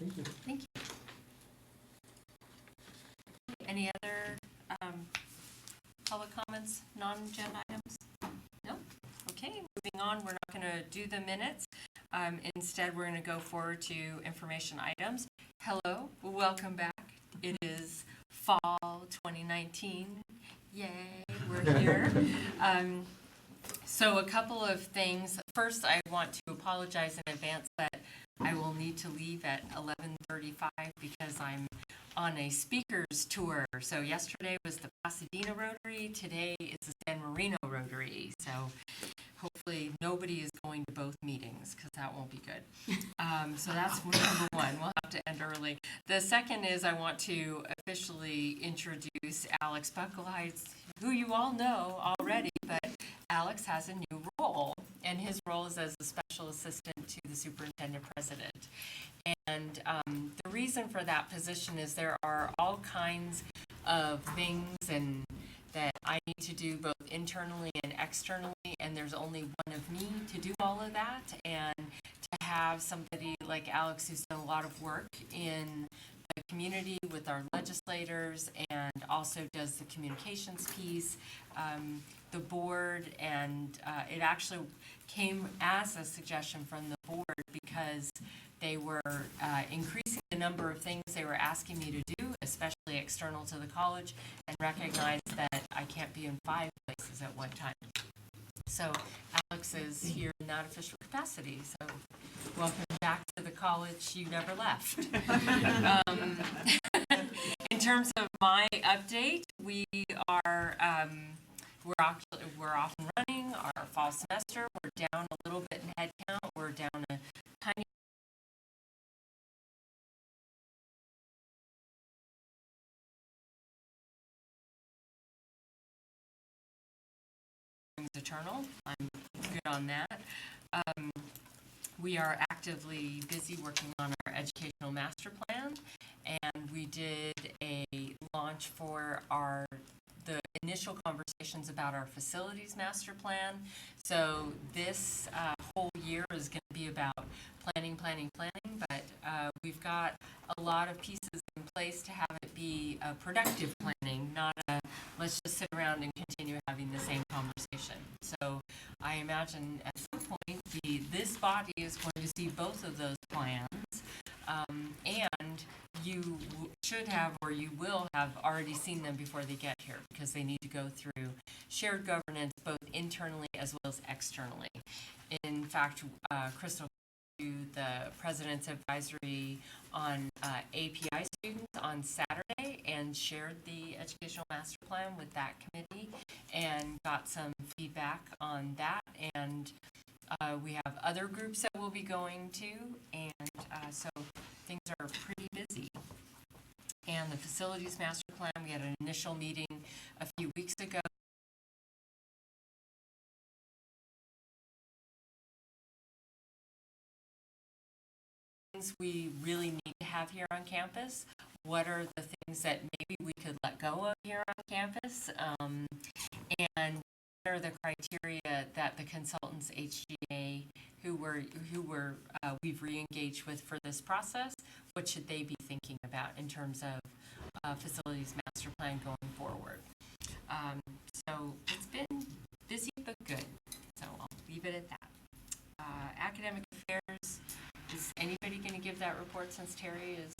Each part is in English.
Thank you. Thank you. Any other public comments, non-agenda items? No? Okay, moving on. We're not going to do the minutes. Instead, we're going to go forward to information items. Hello, welcome back. It is fall 2019. Yay, we're here. So a couple of things. First, I want to apologize in advance that I will need to leave at 11:35 because I'm on a speaker's tour. So yesterday was the Pasadena Rotary. Today is the San Marino Rotary. So hopefully nobody is going to both meetings because that won't be good. So that's number one. We'll have to end early. The second is I want to officially introduce Alex Bucklehides, who you all know already, but Alex has a new role, and his role is as a special assistant to the superintendent president. And the reason for that position is there are all kinds of things and that I need to do both internally and externally, and there's only one of me to do all of that. And to have somebody like Alex who's done a lot of work in the community with our legislators and also does the communications piece, the board, and it actually came as a suggestion from the board because they were increasing the number of things they were asking me to do, especially external to the college, and recognized that I can't be in 5 places at one time. So Alex is here in that official capacity. So welcome back to the college you never left. In terms of my update, we are we're off and running our fall semester. We're down a little bit in headcount. We're down a tiny eternal. I'm good on that. We are actively busy working on our educational master plan, and we did a launch for the initial conversations about our facilities master plan. So this whole year is going to be about planning, but we've got a lot of pieces in place to have it be a productive planning, not a let's just sit around and continue having the same conversation. So I imagine at some point this body is going to see both of those plans, and you should have or you will have already seen them before they get here because they need to go through shared governance both internally as well as externally. In fact, Crystal to the President's Advisory on API students on Saturday and shared the Educational Master Plan with that committee and got some feedback on that. And we have other groups that we'll be going to, and so things are pretty busy. And the Facilities Master Plan, we had an initial meeting a few weeks ago. We really need to have here on campus. What are the things that maybe we could let go of here on campus? And what are the criteria that the consultants HGA we've re-engaged with for this process? What should they be thinking about in terms of facilities master plan going forward? So it's been busy but good. So I'll leave it at that. Academic affairs. Is anybody going to give that report since Terry is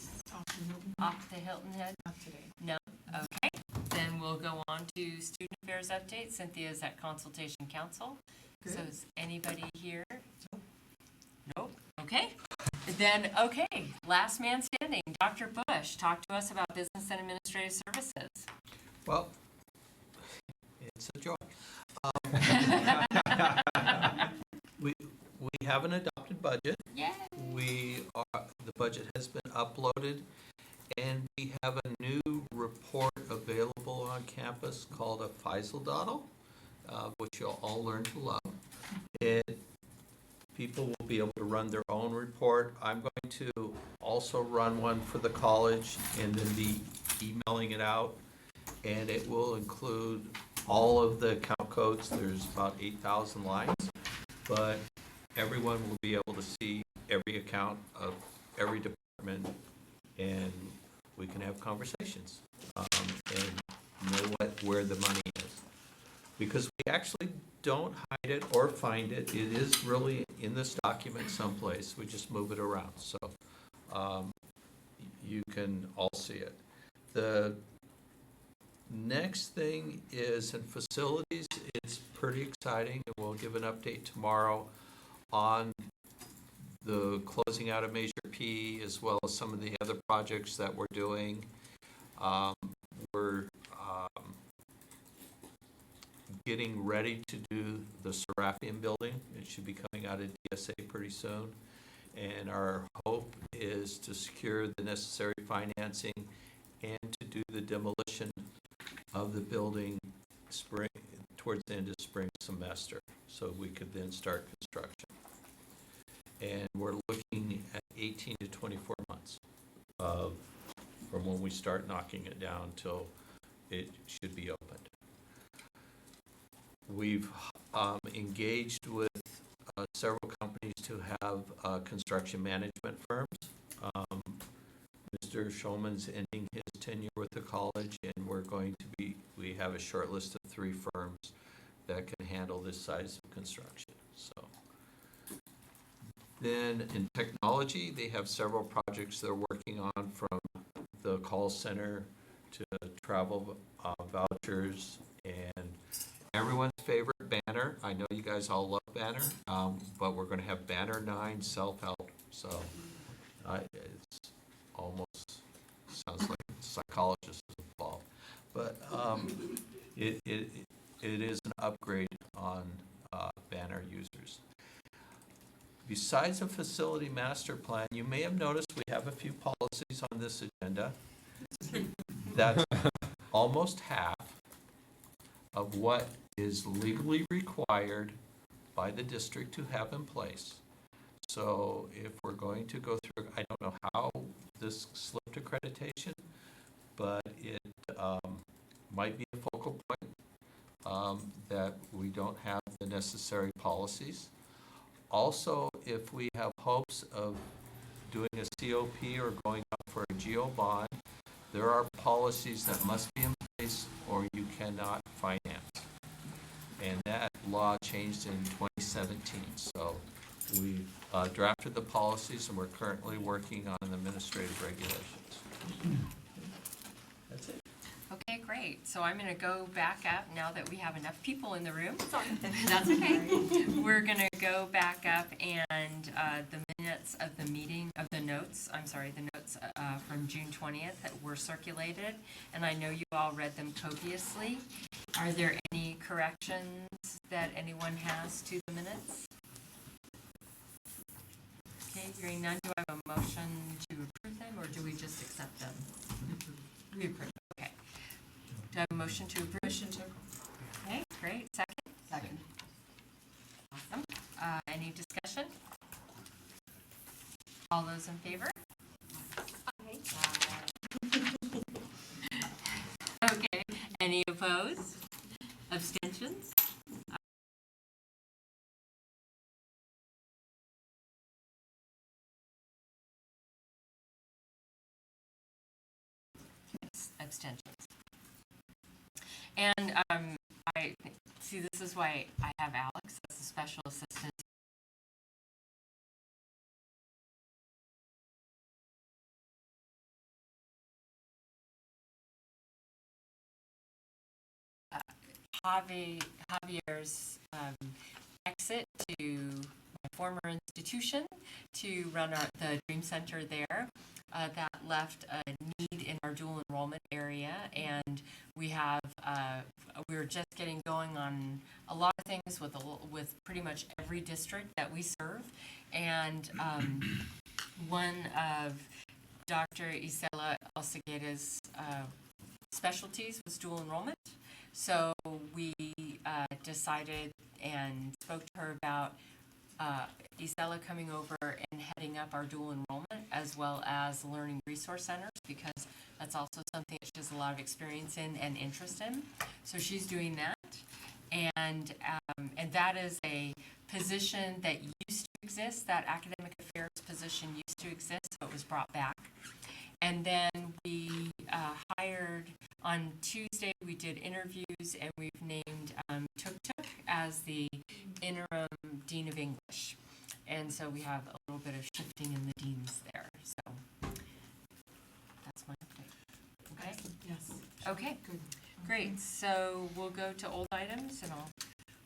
off the Hilton Head? Not today. No? Okay. Then we'll go on to student affairs update. Cynthia's at Consultation Council. Good. So is anybody here? Nope. Okay. Then, okay, last man standing, Dr. Bush, talk to us about business and administrative services. Well, it's a joy. We have an adopted budget. Yay. The budget has been uploaded, and we have a new report available on campus called a Faisal Doddle, which you'll all learn to love. People will be able to run their own report. I'm going to also run one for the college and then be emailing it out, and it will include all of the account codes. There's about 8,000 lines, but everyone will be able to see every account of every department department, and we can have conversations, and know where the money is. Because we actually don't hide it or find it. It is really in this document someplace. We just move it around. So you can all see it. The next thing is in facilities. It's pretty exciting, and we'll give an update tomorrow on the closing out of Measure P, as well as some of the other projects that we're doing. We're getting ready to do the Serafian building. It should be coming out of DSA pretty soon. And our hope is to secure the necessary financing and to do the demolition of the building towards the end of spring semester, so we could then start construction. And we're looking at 18 to 24 months from when we start knocking it down till it should be opened. We've engaged with several companies to have construction management firms. Mr. Schulman's ending his tenure with the college, and we have a short list of 3 firms that can handle this size of construction. So then in technology, they have several projects they're working on, from the call center to travel vouchers, and everyone's favorite Banner. I know you guys all love Banner, but we're going to have Banner 9 self-help. So it's almost sounds like a psychologist is involved, but it is an upgrade on Banner users. Besides a facility master plan, you may have noticed we have a few policies on this agenda. That's almost half of what is legally required by the district to have in place. So if we're going to go through, I don't know how this slipped accreditation, but it might be a focal point that we don't have the necessary policies. Also, if we have hopes of doing a COP or going out for a GEO bond, there are policies that must be in place or you cannot finance. And that law changed in 2017. So we drafted the policies, and we're currently working on the administrative regulations. That's it. Okay, great. So I'm going to go back up now that we have enough people in the room. That's okay. We're going to go back up, and the minutes of the meeting, of the notes, the notes from June 20th that were circulated, and I know you all read them copiously. Are there any corrections that anyone has to the minutes? Okay, hearing none, do I have a motion to approve them, or do we just accept them? We approve, okay. Do I have a motion to approve? Motion to approve. Okay, great. Second? Second. Awesome. Any discussion? All those in favor? Okay. Any opposed? Abstentions? Abstentions. And I see, this is why I have Alex as a special assistant. Javier's exit to my former institution to run the Dream Center there. That left a need in our dual enrollment area, and we're just getting going on a lot of things with pretty much every district that we serve. And one of Dr. Isela Alcegueda's specialties was dual enrollment. So we decided and spoke to her about Isela coming over and heading up our dual enrollment, as well as learning resource centers, because that's also something that she has a lot of experience in and interest in. So she's doing that, and that is a position that used to exist. That academic affairs position used to exist, so it was brought back And then we hired, on Tuesday, we did interviews, and we've named Tuk Tuk as the interim Dean of English. And so we have a little bit of shifting in the deans there, so that's my update. Okay? Yes. Okay, Good. great. So we'll go to old items and I'll,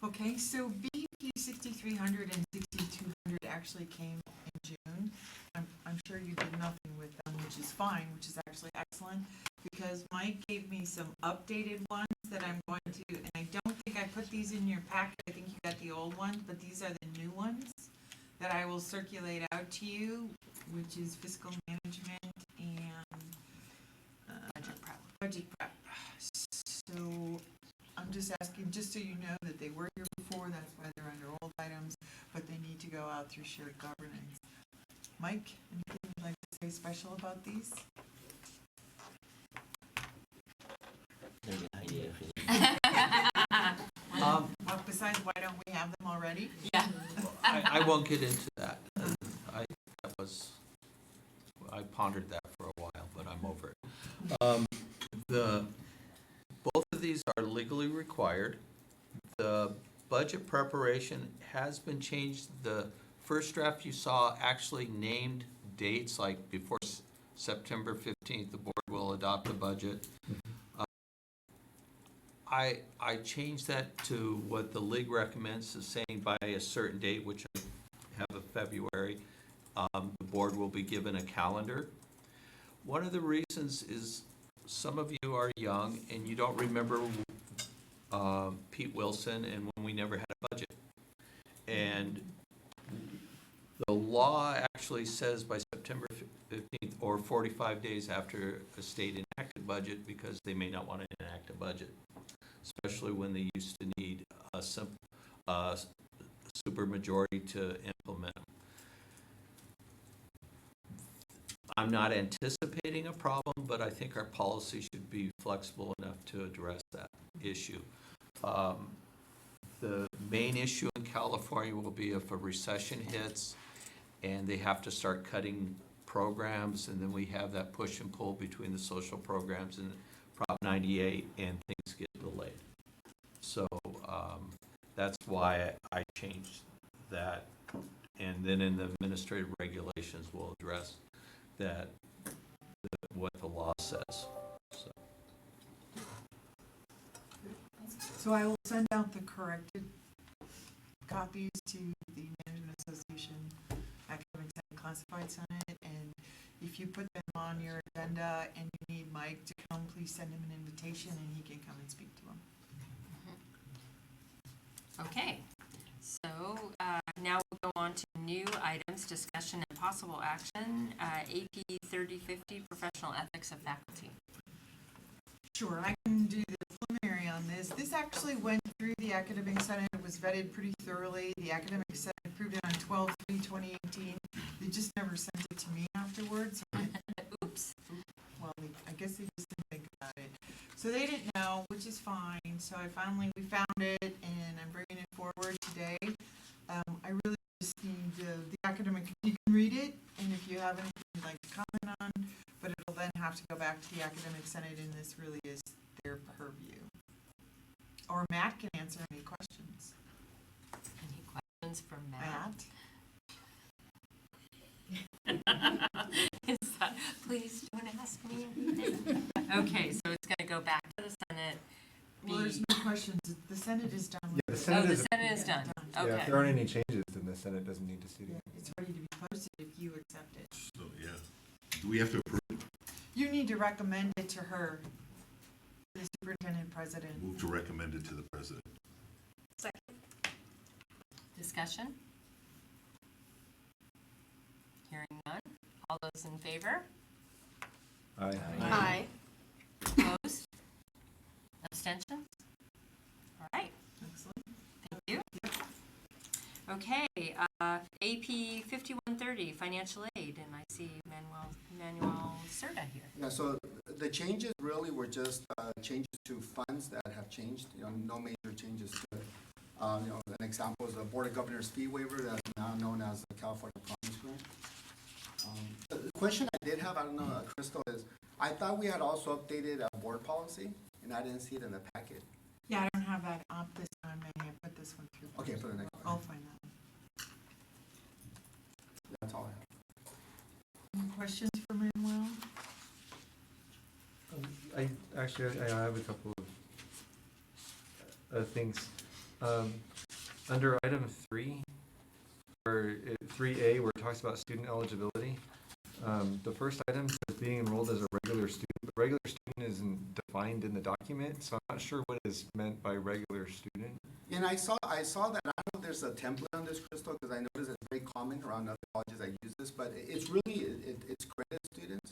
Okay, so BP 6300 and 6200 actually came in June. I'm sure you did nothing with them, which is fine, which is actually excellent, because Mike gave me some updated ones that I'm going to, and I don't think I put these in your packet. I think you got the old ones, but these are the new ones that I will circulate out to you, which is fiscal management and budget prep. budget prep. So I'm just asking, just so you know that they were here before, that's why they're under old items, but they need to go out through shared governance. Mike, anything you'd like to say special about these? Well, besides, why don't we have them already? Yeah. I won't get into that. I pondered that for a while, but I'm over it. Both of these are legally required. The budget preparation has been changed. The first draft you saw actually named dates, like before September 15th, the board will adopt the budget. I changed that to what the league recommends, is saying by a certain date, which I have of February, the board will be given a calendar. One of the reasons is some of you are young and you don't remember Pete Wilson and when we never had a budget. And the law actually says by September 15th or 45 days after a state enacted budget, because they may not want to enact a budget, especially when they used to need a super majority to implement them. I'm not anticipating a problem, but I think our policy should be flexible enough to address that issue. The main issue in California will be if a recession hits and they have to start cutting programs, and then we have that push and pull between the social programs and Prop 98, and things get delayed. So that's why I changed that. And then in the administrative regulations, we'll address that, what the law says. So I will send out the corrected copies to the Management Association, Academic Senate, Classified Senate, and if you put them on your agenda and you need Mike to come, please send him an invitation and he can come and speak to them. Okay, so now we'll go on to new items, discussion and possible action, AP 3050, professional ethics of faculty. Sure, I can do the preliminary on this. This actually went through the Academic Senate. It was vetted pretty thoroughly. The Academic Senate approved it on 12/3/2018. They just never sent it to me afterwards. Oops. Well, I guess they just didn't think about it. So they didn't know, which is fine. So we found it, and I'm bringing it forward today. I really just need the academic, you can read it, and if you have anything you'd like to comment on, but it'll then have to go back to the Academic Senate, and this really is their purview. Or Matt can answer any questions. Any questions from Matt? Is that, please don't ask me anything. Okay, so it's going to go back to the Senate. Well, there's no questions. The Senate is done with Yeah, the it. Senate Oh, the is, Senate is done. yeah, if Okay. there aren't any changes, then the Senate doesn't need to see it. It's ready to be posted if you accept it. So, yeah. Do we have to approve it? You need to recommend it to her, the superintendent president. Move to recommend it to the president. Discussion? Hearing none. All those in favor? Aye. Aye. Opposed? Abstentions? All right, Excellent. thank you. Okay, AP 5130, financial aid, and I see Manuel Serta here. Yeah, so the changes really were just changes to funds that have changed, no major changes to it. An example is the Board of Governors fee waiver that's now known as the California Promise Grant. The question I did have, I don't know, Crystal, is, I thought we had also updated our board policy, and I didn't see it in the packet. Yeah, I don't have that up this time, I have put this one through. Okay, for the next I'll one. find that. That's all I have. Any questions for Manuel? I actually, I have a couple of things. Under item 3, or 3A, where it talks about student eligibility, the first item says being enrolled as a regular student. But regular student isn't defined in the document, so I'm not sure what is meant by regular student. And I saw that, I don't know if there's a template on this, Crystal, because I noticed it's very common around other colleges that use this, but it's really, it's credit students.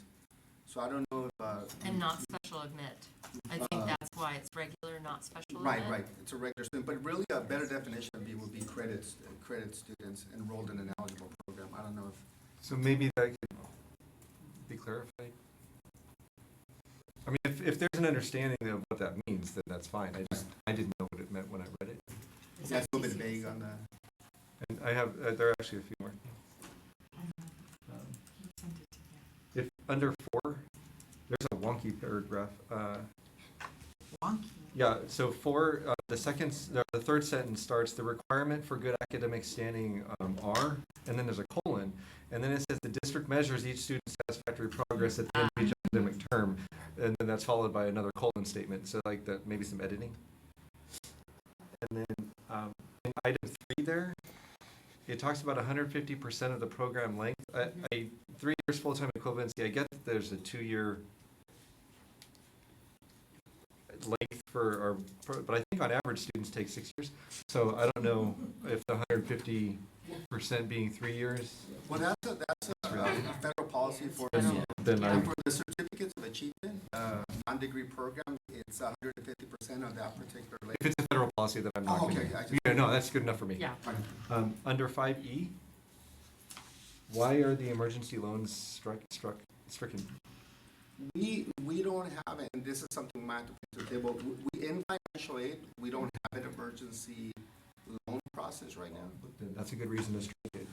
So I don't know if, And not special admit. I think that's why it's regular, not special admit. right, it's a regular student, but really a better definition would be credit students enrolled in an eligible program. I don't know if, So maybe that could be clarified. I mean, if there's an understanding of what that means, then that's fine. I didn't know what it meant when I read it. that's a little bit vague on the. And I have, there are actually a few more. He sent it to you. If, under 4, there's a wonky paragraph. Wonky. Yeah, so 4, the third sentence starts, the requirement for good academic standing are, and then there's a colon, and then it says the district measures each student's satisfactory progress at the end of each academic term, and then that's followed by another colon statement, so like that, maybe some editing. And then in item 3 there, it talks about 150% of the program length. 3 years full-time equivalency, I get that there's a 2-year length for our, but I think on average students take 6 years. So I don't know if the 150% being 3 years. Well, that's a federal policy for, Then and for the certificates of achievement, non-degree program, it's 150% of that particular length. if it's a federal policy, then I'm not Oh, going okay, to. Yeah, no, that's good enough for me. Yeah. Under 5E, why are the emergency loans stricken? We don't have it, and this is something we might have to put to the table. We, in financial aid, we don't have an emergency loan process right now. Then that's a good reason to strike it.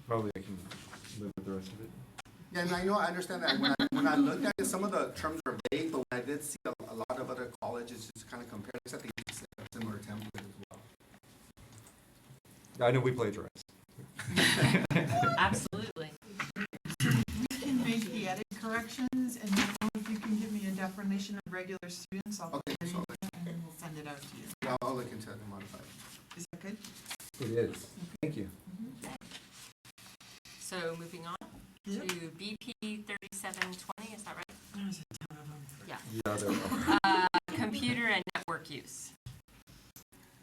Probably I can live with the rest of it. Yeah, and I understand that when I looked at it, some of the terms are vague, but when I did see a lot of other colleges just kind of compare, I think it's a similar template as well. I know we plagiarized. Absolutely. We can make the edit corrections, and then if you can give me a definition of regular students, I'll put Okay, it in so- here, and then we'll send it out to you. Yeah, I'll look into it and modify it. Is that good? It is. Thank you. So moving on Yep. to BP 3720, is that right? There's a ton of them. Yeah. Yeah, there are. Computer and network use.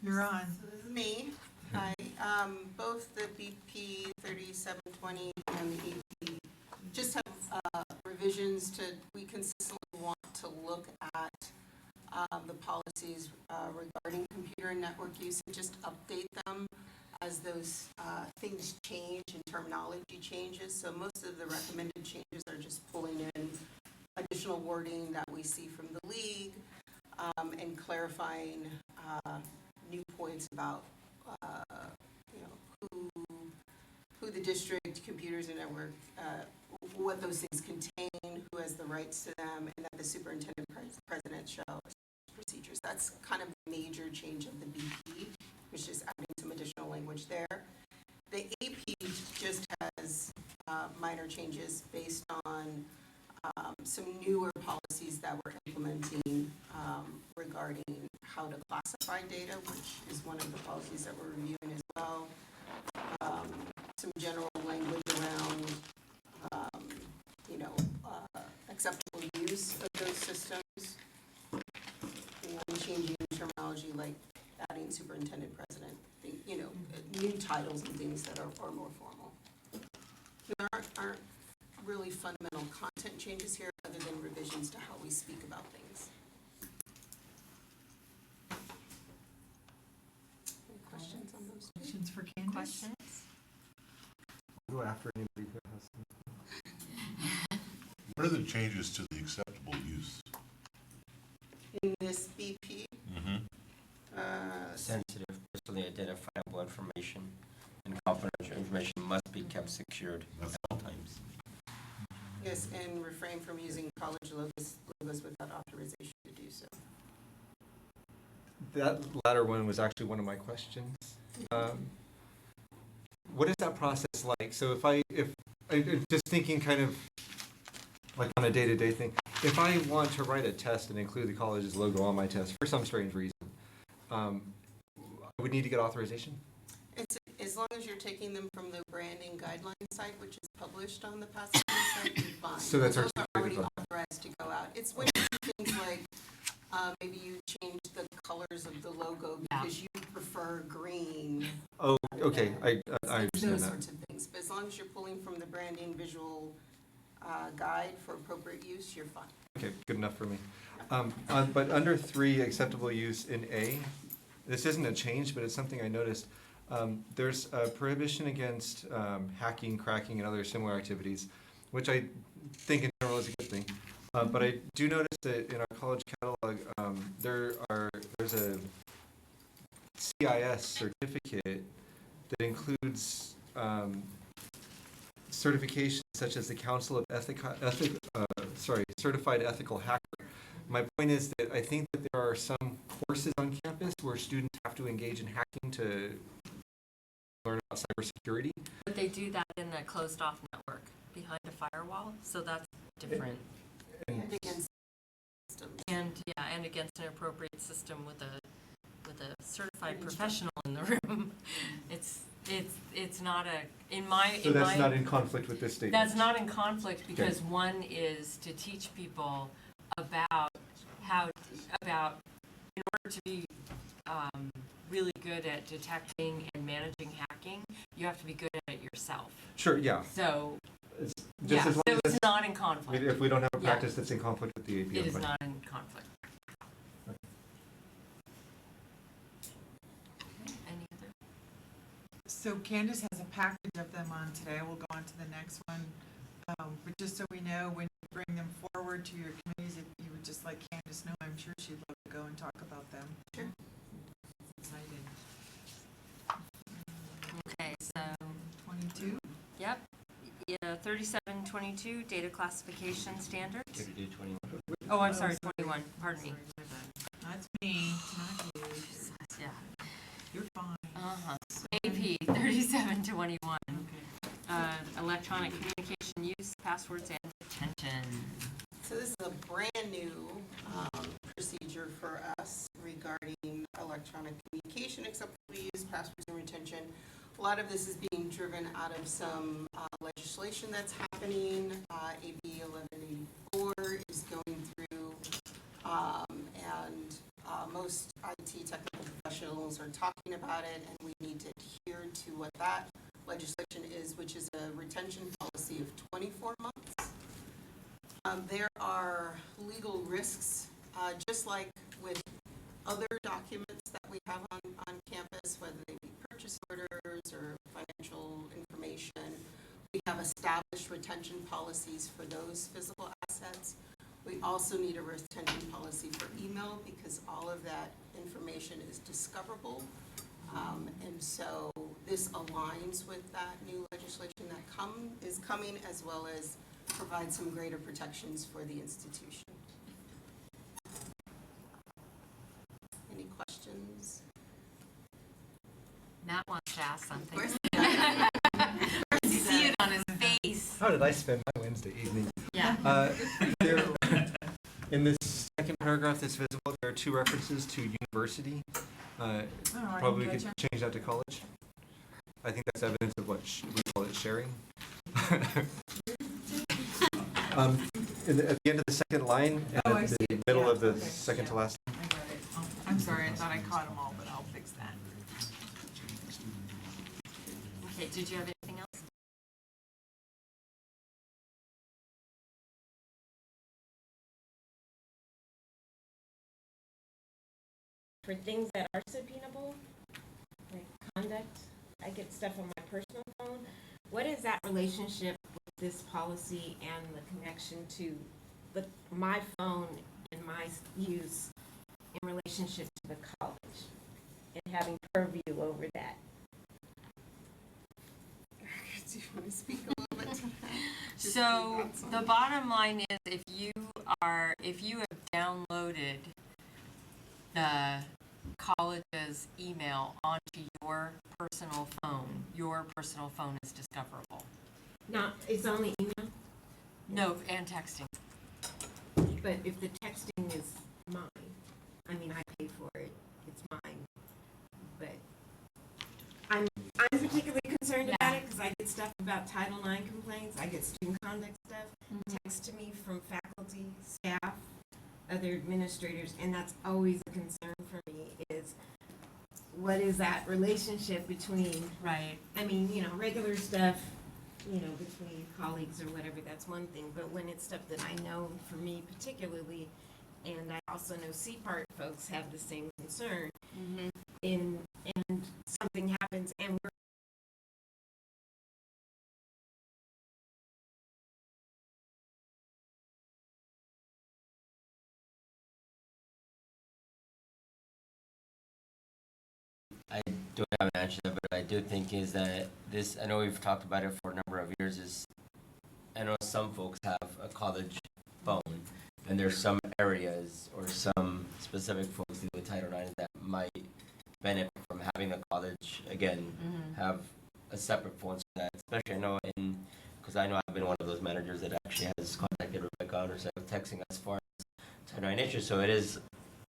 You're on. So this is me. Hi. Both the BP 3720 and the AP just have revisions to, we consistently want to look at the policies regarding computer and network use and just update them as those things change and terminology changes. So most of the recommended changes are just pulling in additional wording that we see from the league and clarifying new points about who the district, computers and network, what those things contain, who has the rights to them, and that the superintendent president shall procedures. That's kind of the major change of the BP, which is adding some additional language there. The AP just has minor changes based on some newer policies that we're implementing regarding how to classify data, which is one of the policies that we're reviewing as well. Some general language around, acceptable use of those systems, and changing terminology like adding superintendent president, new titles and things that are more formal. There aren't really fundamental content changes here other than revisions to how we speak about things. Any questions on those? Questions for Candace? Questions? Go after anybody who has some. What are the changes to the acceptable use information, and confidential information must be kept secured at all times. Yes, and refrain from using college logos without authorization to do so. That latter one was actually one of my questions. What is that process like? So if I just thinking kind of like on a day-to-day thing, if I want to write a test and include the college's logo on my test for some strange reason, I would need to get authorization? It's, as long as you're taking them from the branding guideline site, which is published on the Pasadena site, you're fine. So that's Those are already articulated. authorized to go out. It's when you do things like, maybe you change the colors of the logo Yeah. because you prefer green. Oh, okay, I It's understand those that. sorts of things. But as long as you're pulling from the branding visual guide for appropriate use, you're fine. Okay, good enough for me. But under 3, acceptable use in A, this isn't a change, but it's something I noticed. There's a prohibition against hacking, cracking, and other similar activities, which I think in general is a good thing. But I do notice that in our college catalog, there's a CIS certificate that includes certifications such as the Council of Certified Ethical Hacker. My point is that I think that there are some courses on campus where students have to engage in hacking to learn about cybersecurity. But they do that in a closed-off network behind a firewall, so that's different. And And against systems. And, yeah, and against an appropriate system with a certified professional in the room. It's not so that's not in conflict with this statement? That's not in conflict because one is to teach people about in order to be really good at detecting and managing hacking, you have to be good at it yourself. Sure, yeah. So, It's yeah, just as so long as it's not in conflict. if we don't have a Yeah. practice that's in conflict with the APM. It is fine. not in conflict. Any other? So Candace has a package of them on today. We'll go on to the next one. But just so we know, when you bring them forward to your committees, if you would just let Candace know, I'm sure she'd love to go and talk about them. Sure. Excited. Okay, so, 22? yep. Yeah, 3722, data classification standards. If you do 21. Oh, I'm sorry, 21, pardon me. That's me, it's not you. Yeah. You're fine. Uh-huh. AP 3721, Okay. electronic communication use, passwords, and retention. So this is a brand new procedure for us regarding electronic communication, except we use passwords and retention. A lot of this is being driven out of some legislation that's happening. AB 1184 is going through, and most IT technical professionals are talking about it, and we need to adhere to what that legislation is, which is a retention policy of 24 months. There are legal risks, just like with other documents that we have on campus, whether they be purchase orders or financial information. We have established retention policies for those physical assets. We also need a retention policy for email because all of that information is discoverable. And so this aligns with that new legislation that is coming, as well as provide some greater protections for the institution. Any questions? Matt wants to ask something. course. You see it on his face. How did I spend my Wednesday evening? Yeah. There, in this second paragraph that's visible, there are 2 references to university. Oh, I Probably didn't could catch change that to college. I think that's evidence of what we call it sharing. At the end of the second line, Oh, and I at see the it. middle Yeah, of the okay, second to yeah. last. I got it. Oh, I'm sorry, I thought I caught them all, but I'll fix that. Okay, did you have anything else? For things that are subpoenable, like conduct, I get stuff on my personal phone. What is that relationship with this policy and the connection to my phone and my use in relationship to the college and having purview over that? Do you want to speak a little bit? Just So your thoughts on the it. bottom line is if you have downloaded the college's email onto your personal phone is discoverable. Not, it's only email, No, and texting. but if the texting is mine, I mean, I pay for it, it's mine. But I'm particularly concerned about it because I get stuff about Title IX complaints, I get student conduct stuff, text to me from faculty, staff, other administrators, and that's always a concern for me is what is that relationship between, Right. I mean, you know, regular stuff, you know, between colleagues or whatever, that's one thing, but when it's stuff that I know, for me particularly, and I also know CPART folks have the same concern, and something happens and we're I don't have an answer, but I do think is that this, I know we've talked about it for a number of years, is I know some folks have a college phone, and there's some areas or some specific folks with Title IX that might benefit from having a college, again, have a separate phone so that, especially I know because I know I've been one of those managers that actually has contacted Rebecca on herself, texting as far as Title IX issues, so it is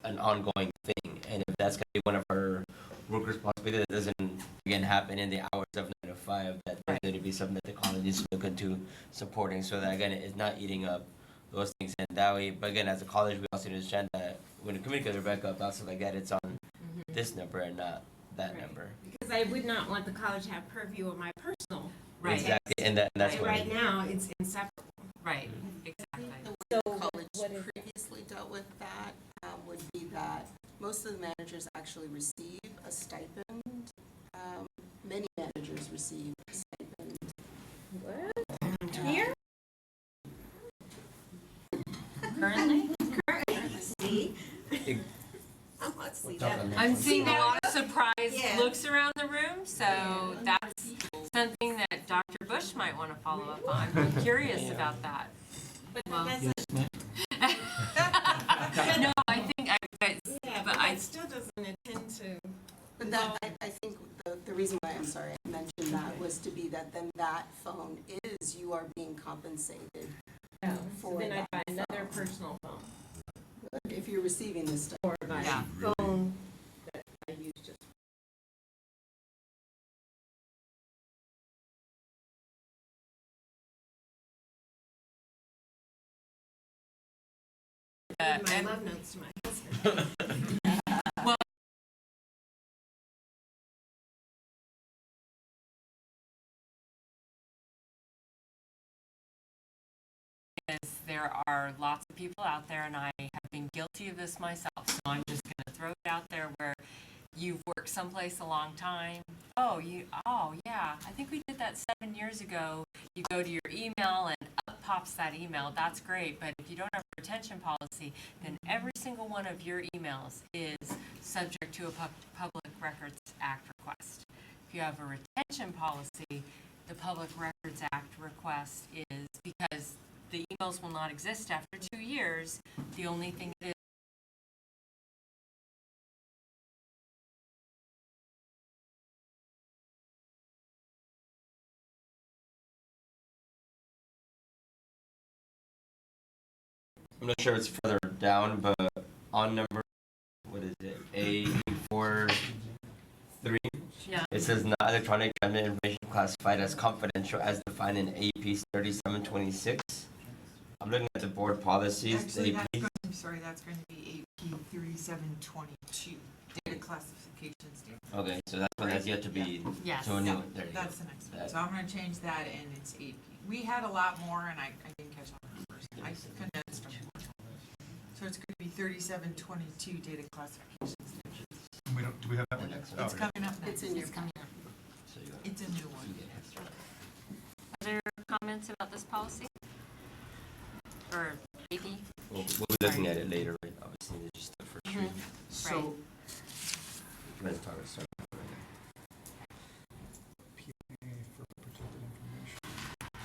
an ongoing thing, and if that's going to be one of her work responsibility that doesn't again happen in the hours of 9 to 5, that there's going to be something that the college is look into supporting so that again it's not eating up those things and that way. But again, as a college, we also understand that when you communicate with Rebecca about stuff like that, it's on this number and not that number. because I would not want the college to have purview of my personal. Right. Exactly, and that's And why. right now, it's inseparable. Right. Exactly. The way the So college what is- previously dealt with that would be that most of the managers actually receive a stipend. Many managers receive a stipend. What? Here? Currently? See? Let's see that. I'm seeing a lot of surprised Yeah. looks around the room, so that's something that Dr. Bush might want to follow up on. I'm curious about that. But Well, that's, No, I think yeah, but but I- that still doesn't intend to. But that, I think the reason why, I'm sorry, I mentioned that was to be that then that phone is, you are being compensated So for then I that buy another phone. personal phone If you're receiving this stuff. or my Yeah. phone that I use just. My and- love notes to my husband. is there are lots of people out there, and I have been guilty of this myself, so I'm just going to throw it out there where you've worked someplace a long time. Oh, yeah, I think we did that 7 years ago. You go to your email and up pops that email. That's great, but if you don't have a retention policy, then every single one of your emails is subject to a Public Records Act request. If you have a retention policy, the Public Records Act request is because the emails will not exist after 2 years. The only thing it is I'm not sure if it's further down, but on number, what is it, A43, yeah. it says not electronic information classified as confidential as defined in AP 3726. I'm looking at the board policies, Actually, AP. I'm sorry, that's going to be AP 3722, data classification standard. Okay, so that's one that's yet to be, Yes. to a new one, there you go. That's the next one. That- So I'm gonna change that and it's AP. We had a lot more and I didn't catch on the numbers. I condensed them. So it's gonna be 3722 data classification standard. Do we have that one? Next Oh, It's coming up next. It's in your It's coming up. So you got- It's a new one. Other comments about this policy? Or AP? We'll be looking at it later, right? Obviously, it's just the first read. So, Let's talk, sorry.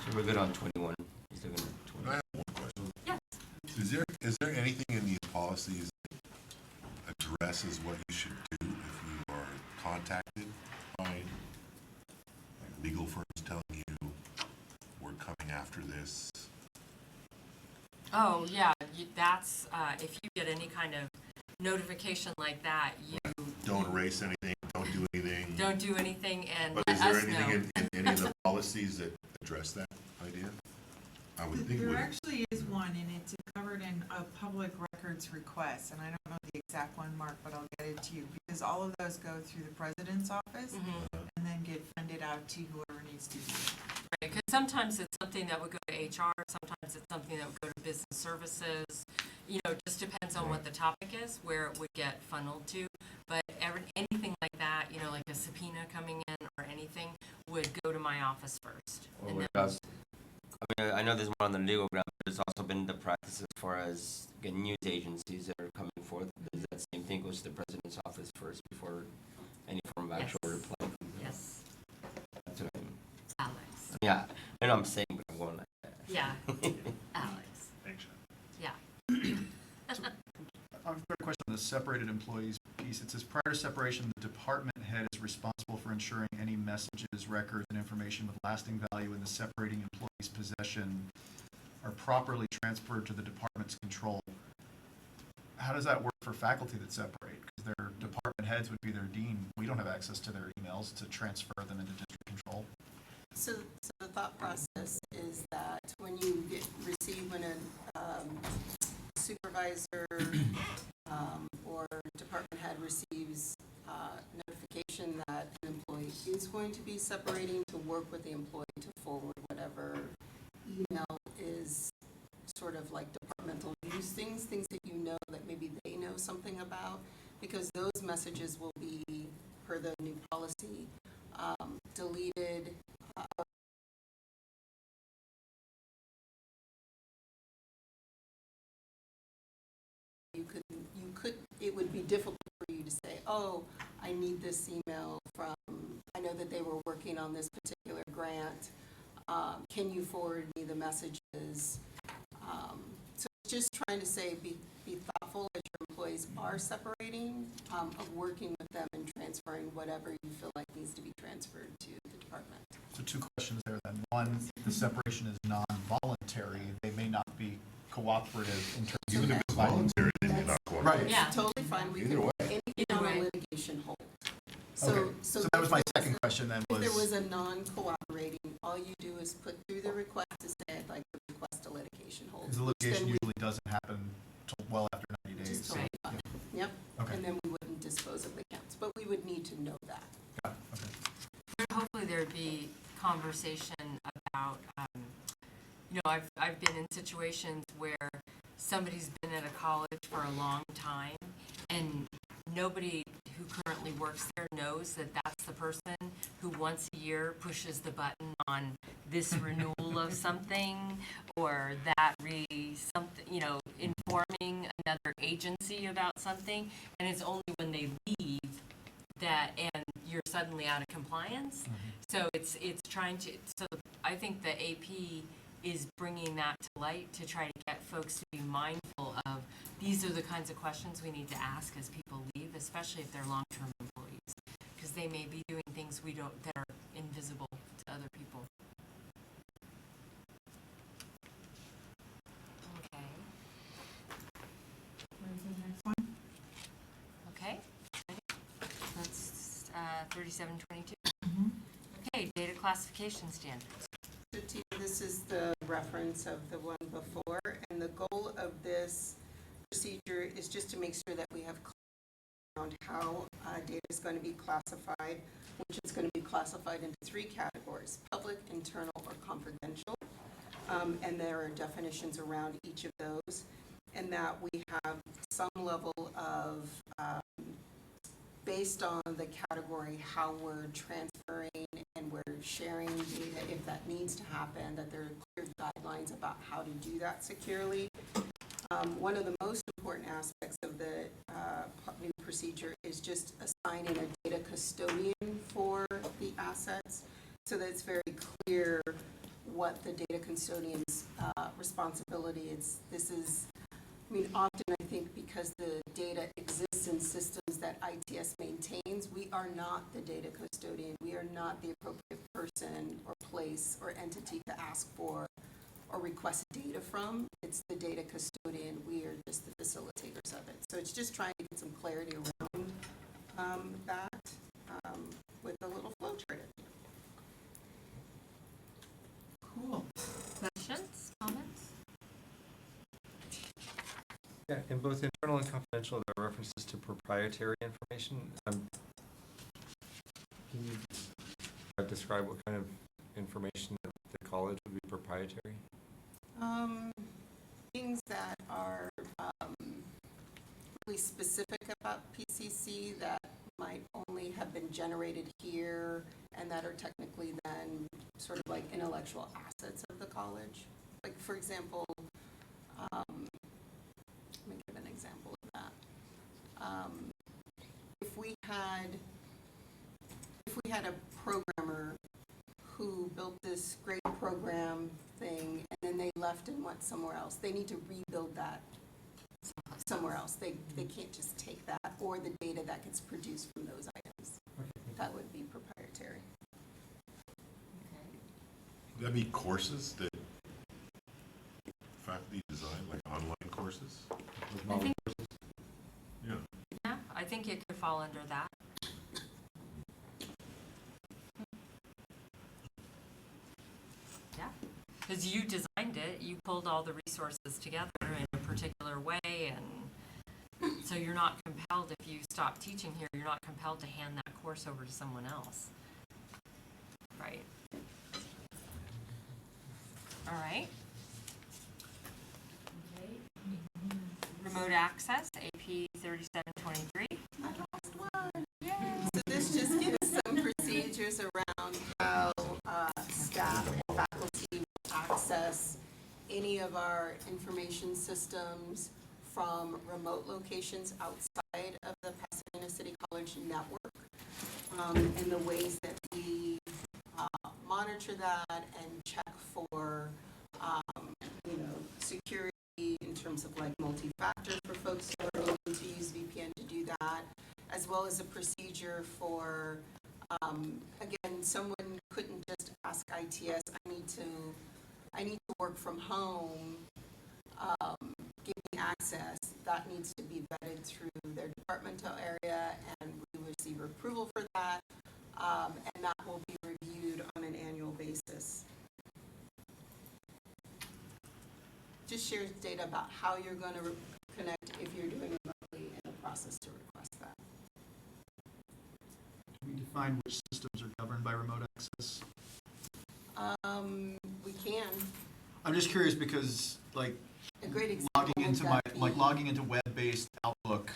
So we're good on 21. Still good on I 20. have one question. Yes. Is there anything in these policies that addresses what you should do if you are contacted by like legal firms telling you we're coming after this? Oh, yeah, that's, if you get any kind of notification like that, you Don't erase anything, don't do anything. don't do anything and But let is there us know. anything in any of the policies that address that idea? I would think it There would. actually is one, and it's covered in a public records request, and I don't know the exact one, Mark, but I'll get it to you, because all of those go through the president's office, Mhm. and then get funded out to whoever needs to be. Right, because sometimes it's something that would go to HR, sometimes it's something that would go to business services. You know, it just depends on what the topic is, where it would get funneled to. But anything like that, you know, like a subpoena coming in or anything, would go to my office first. Or And what then- else? I mean, I know there's more on the legal ground, but there's also been the practice as far as news agencies that are coming forth. There's that same thing goes to the president's office first before any form of actual Yes. reply. Yes, That's what I mean. Alex. Yeah, I know I'm saying, but I'm going like that. Yeah, Alex. Thanks, Yeah. I've got a question on the separated employees piece. It says, prior to separation, the department head is responsible for ensuring any messages, records, and information with lasting value in the separating employee's possession are properly transferred to the department's control. How does that work for faculty that separate? Because their department heads would be their dean. We don't have access to their emails to transfer them into district control. So the thought process is that when you when a supervisor or department head receives notification that an employee is going to be separating, to work with the employee to forward whatever email is sort of like departmental news things that you know that maybe they know something about, because those messages will be, per the new policy, deleted. It would be difficult for you to say, oh, I need this email from, I know that they were working on this particular grant. Can you forward me the messages? So it's just trying to say, be thoughtful as your employees are separating, of working with them and transferring whatever you feel like needs to be transferred to the department. So two questions there then. One, the separation is non-voluntary. They may not be cooperative in terms Even of if it's voluntary, they may not cooperate. Right. Yeah. Totally fine. We Either can way. put anything Either on a way. litigation hold. Okay, so that was my second question then If there was was, a non-cooperating, all you do is put through the request to say, I'd like to request a litigation hold. because the which litigation then we usually doesn't happen till well after 90 days. just totally fine. Yep, Okay, and then we wouldn't dispose of the counts, but we would need to know that. got it, okay. Hopefully there'd be conversation about, you know, I've been in situations where somebody's been at a college for a long time and nobody who currently works there knows that that's the person who once a year pushes the button on this renewal of something or that something, you know, informing another agency about something, and it's only when they leave that and you're suddenly out of compliance. So it's trying to, so I think the AP is bringing that to light to try to get folks to be mindful of these are the kinds of questions we need to ask as people leave, especially if they're long-term employees, because they may be doing things that are invisible to other people. Okay. Next one. Okay. That's 3722. Mhm. Okay, data classification standards. So Tina, this is the reference of the one before, and the goal of this procedure is just to make sure that we have clarity around how data is going to be classified, which is going to be classified into three categories: public, internal, or confidential. And there are definitions around each of those, and that we have some level of, based on the category, how we're transferring and we're sharing data if that needs to happen, that there are clear guidelines about how to do that securely. One of the most important aspects of the new procedure is just assigning a data custodian for the assets, so that it's very clear what the data custodian's responsibility. Often I think because the data exists in systems that ITS maintains, we are not the data custodian. We are not the appropriate person or place or entity to ask for or request data from. It's the data custodian. We are just the facilitators of it. So it's just trying to get some clarity around that with a little flow chart. Cool. Questions, comments? Yeah, in both internal and confidential, there are references to proprietary information. Can you describe what kind of information at the college would be proprietary? Things that are really specific about PCC that might only have been generated here and that are technically then sort of like intellectual assets of the college. Like, for example, let me give an example of that. If we had a programmer who built this great program thing and then they left and went somewhere else, they need to rebuild that somewhere else. They can't just take that or the data that gets produced from those items. That would be proprietary. Would that be courses that faculty design, like online courses? I think, Yeah. yeah, I think it could fall under that. Yeah, because you designed it, you pulled all the resources together in a particular way, and so you're not compelled, if you stop teaching here, you're not compelled to hand that course over to someone else. Right. All right. Okay. Remote access, AP 3723. I lost one. So this just gives some procedures around how staff and faculty will access any of our information systems from remote locations outside of the Pasadena City College network, and the ways that we monitor that and check for security in terms of like multi-factor for folks who are looking to use VPN to do that, as well as a procedure for again, someone couldn't just ask ITS, I need to work from home, give me access. That needs to be vetted through their departmental area, and we receive approval for that, and that will be reviewed on an annual basis. Just shares data about how you're going to connect if you're doing remotely and the process to request that. Can we define which systems are governed by remote access? We can. I'm just curious because, like, A great example logging into web-based Outlook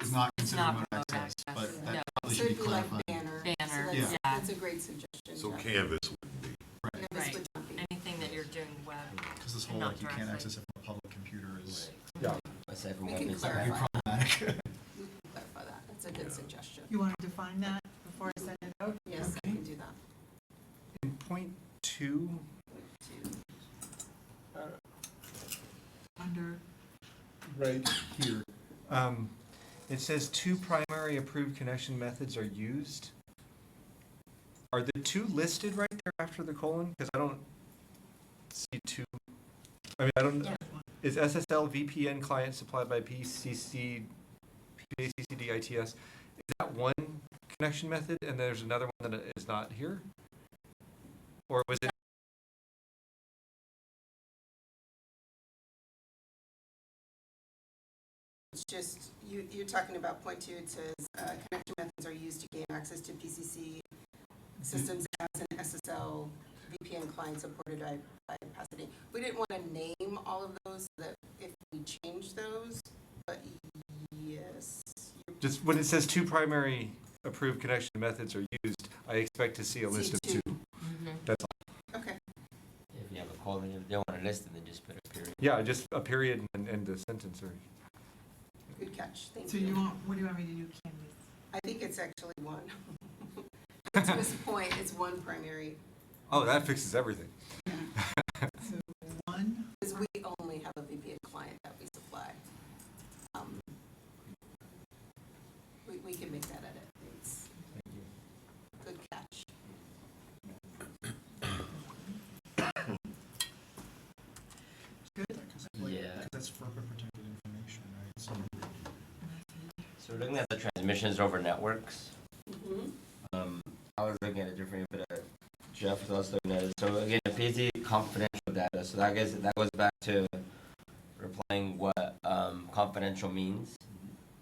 is not considered not remote remote access, access, but no. that probably So should be it'd be like clarified. Banner. Banner, So yeah. that's a great suggestion. So Jeff. Canvas wouldn't be. Right. Canvas Right. would not be. Anything that you're doing web. Because this And whole, not like, you can't directly. access it from a public computer is Yeah. Aside from We web, can it's clarify. very problematic. We can clarify that. That's a good suggestion. You want to define that before I send it out? Yes, I can do that. In point 2, Under, right here, it says 2 primary approved connection methods are used. Are the 2 listed right there after the colon? Because I don't see 2. I mean, I don't. Yeah. Is SSL VPN client supplied by PCC, PACCD ITS? Is that one connection method, and there's another one that is not here? Or was it? It's just, you're talking about point 2, it says connection methods are used to gain access to PCC systems as an SSL VPN client supported by Pasadena. We didn't want to name all of those so that if we change those, but yes. Just when it says 2 primary approved connection methods are used, I expect to see a list of 2. That's all. Okay, If you have a colon, if they want to list it, then just put a period. Yeah, just a period and end the sentence. Or good catch, thank so you. what do you want me to do, Candace? I think it's actually one. To this point, it's one primary. oh, that fixes everything. because we only have a VPA client that we supply. We can make that edit. It's good catch. Yeah. That's FERPA protected information, right? So So we're looking at the transmissions over networks. Mm-hmm. I was looking at it differently, but Jeff was also looking at it. So again, the PC confidential data. So that goes back to replying what confidential means.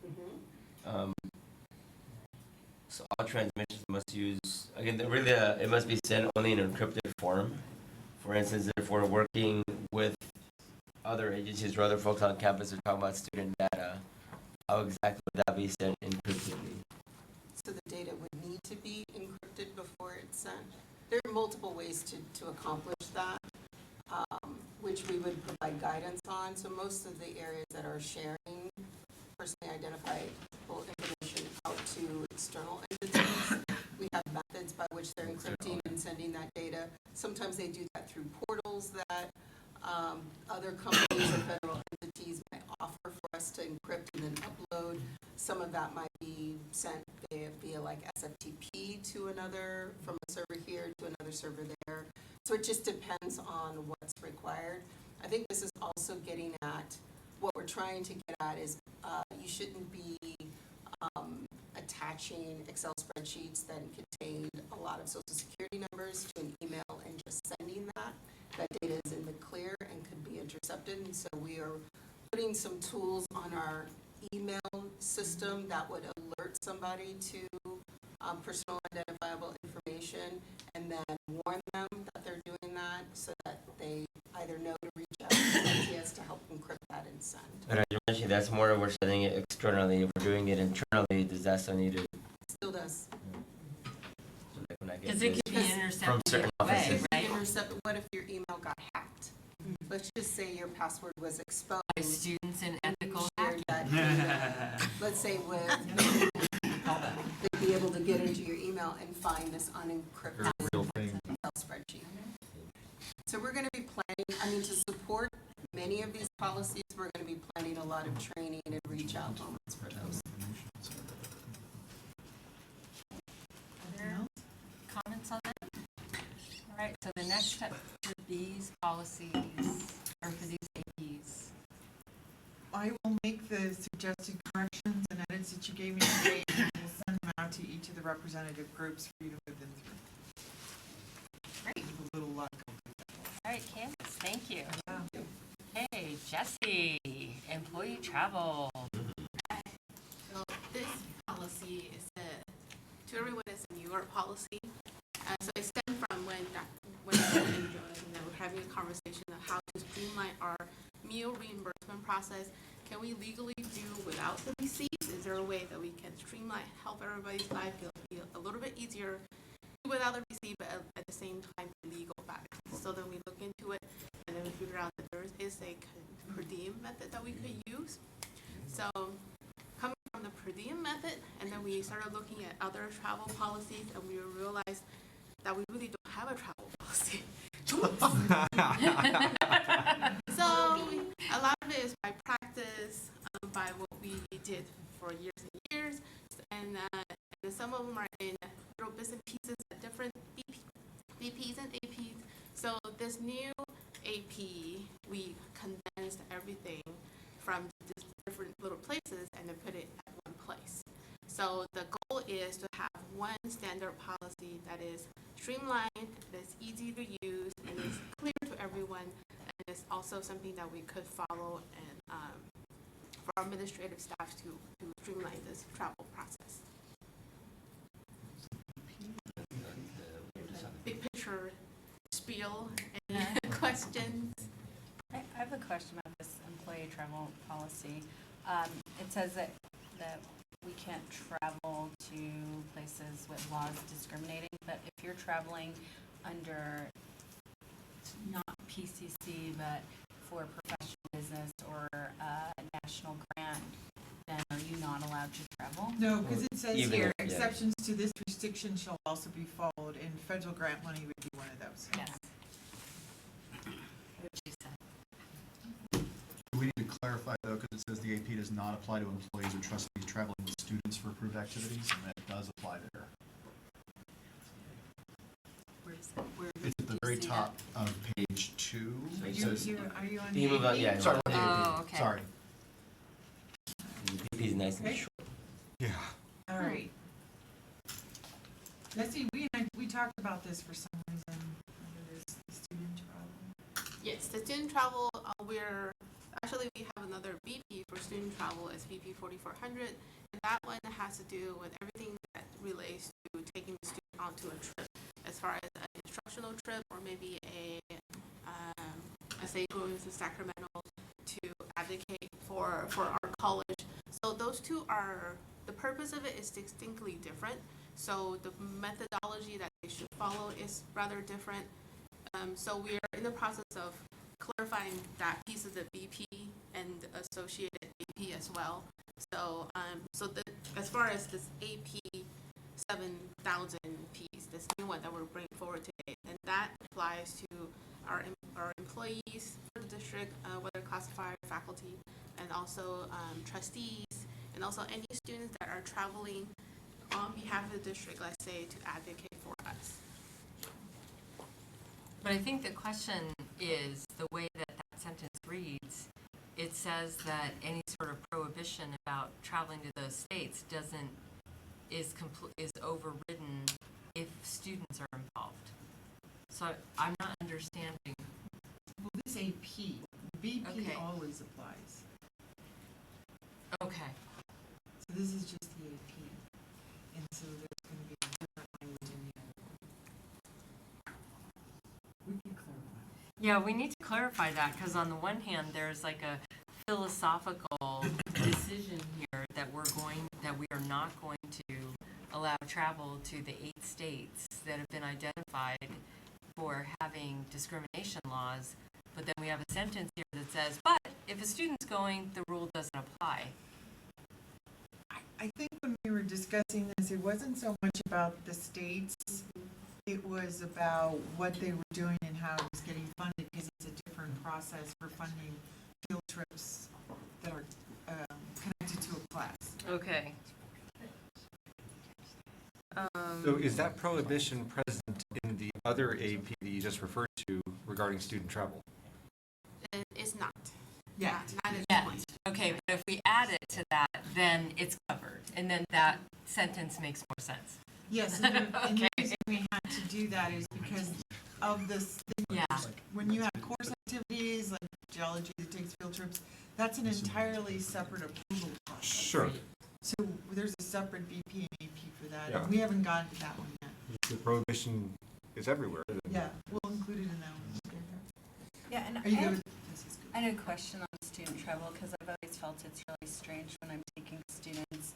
Mm-hmm. So all transmissions must use, again, it must be sent only in encrypted form. For instance, if we're working with other agencies or other folks on campus who are talking about student data, how exactly would that be sent encryptedly? So the data would need to be encrypted before it's sent. There are multiple ways to accomplish that, which we would provide guidance on. So most of the areas that are sharing personally identifiable information out to external entities, we have methods by which they're encrypting and sending that data. Sometimes they do that through portals that other companies or federal entities might offer for us to encrypt and then upload. Some of that might be sent via like SFTP to another, from a server here to another server there. So it just depends on what's required. I think this is also getting at, what we're trying to get at is you shouldn't be attaching Excel spreadsheets that contain a lot of social security numbers to an email and just sending that. That data is in the clear and could be intercepted, and so we are putting some tools on our email system that would alert somebody to personal identifiable information and then warn them that they're doing that, so that they either know to reach out to MTS to help encrypt that and send. But as you mentioned, that's more we're sending it externally. If we're doing it internally, does that still need to? Still does. So like when I get Because it could be this from intercepted certain either way, offices. right? Intercept, what if your email got hacked? Let's just say your password was exposed. By students in and ethical you shared that data, let's say with, they'd be able to get into your email and find this unencrypted real thing. Excel spreadsheet. So we're gonna be planning, to support many of these policies, we're gonna be planning a lot of training and reach out moments for those. Other comments on that? All right, so the next step for these policies, or for these APs, I will make the suggested corrections and edits that you gave me today, and we'll send them out to each of the representative groups for you to move them through. Great. With a little luck. all right, Candace, thank you. Yeah. Hey, Jesse, employee travel. So this policy is to everyone is a newer policy. So it stemmed from when Jen and we were having a conversation of how to streamline our meal reimbursement process. Can we legally do without the receipts? Is there a way that we can streamline, help everybody's life be a little bit easier without the receipt, but at the same time legal back? So then we look into it, and then we figure out that there is a per diem method that we could use. So coming from the per diem method, and then we started looking at other travel policies, and we realized that we really don't have a travel policy. So a lot of it is by practice, by what we did for years and years, and some of them are in little bits and pieces at different BPs and APs. So this new AP, we condensed everything from just different little places and then put it at one place. So the goal is to have one standard policy that is streamlined, that's easy to use, and is clear to everyone, and it's also something that we could follow and for our administrative staff to streamline this travel process. Big picture spiel and questions. I have a question about this employee travel policy. It says that we can't travel to places with laws discriminating, but if you're traveling under not PCC, but for professional business or a national grant, then are you not allowed to travel? No, because it says Even here, if- yeah. exceptions to this restriction shall also be followed, and federal grant money would be one of those. Yes. Which you said. clarify though, because it says the AP does not apply to employees or trustees traveling with students for approved activities, and that does apply there. It's at the very top of page 2. So Are it you, says- are you on Can you move the on? AP? Yeah. Sorry, no, on the AP. Oh, okay. Sorry. The AP is nice and Okay. short. Yeah. All right. Let's see, we talked about this for some reason, under this student travel. Yes, the student travel, we have another BP for student travel, it's BP 4400, and that one has to do with everything that relates to taking the student onto a trip, as far as an instructional trip or maybe say going to Sacramento to advocate for our college. So those two the purpose of it is distinctly different. So the methodology that they should follow is rather different. So we are in the process of clarifying that piece of the BP and associated AP as well. So as far as this AP 7000 piece, this new one that we're bringing forward today, and that applies to our employees for the district, whether classified faculty, and also trustees, and also any students that are traveling on behalf of the district, let's say, to advocate for us. But I think the question is, the way that that sentence reads, it says that any sort of prohibition about traveling to those states is overridden if students are involved. So I'm not understanding. Well, this AP, BP Okay. always applies. Okay. So this is just the AP. And so there's going to be a different language in the other one. We can clarify. Yeah, we need to clarify that, because on the one hand, there's like a philosophical decision here that we are not going to allow travel to the 8 states that have been identified for having discrimination laws. But then we have a sentence here that says, but if a student's going, the rule doesn't apply. I think when we were discussing this, it wasn't so much about the states. It was about what they were doing and how it was getting funded, because it's a different process for funding field trips that are connected to a class. Okay. So is that prohibition present in the other AP that you just referred to regarding student travel? It's not. Yeah. Not at this Yeah. point. Okay, but if we add it to that, then it's covered, and then that sentence makes more sense. Yes, and the Okay. reason we had to do that is because of this thing. Yeah. When you have course activities, like geology that takes field trips, that's an entirely separate approval process. Sure. So there's a separate BP and AP for that, Yeah. and we haven't gotten to that one yet. The prohibition is everywhere. then. Yeah, we'll include it in that one. Yeah, and Are you good with this? Is good. I had a question on student travel, because I've always felt it's really strange when I'm taking students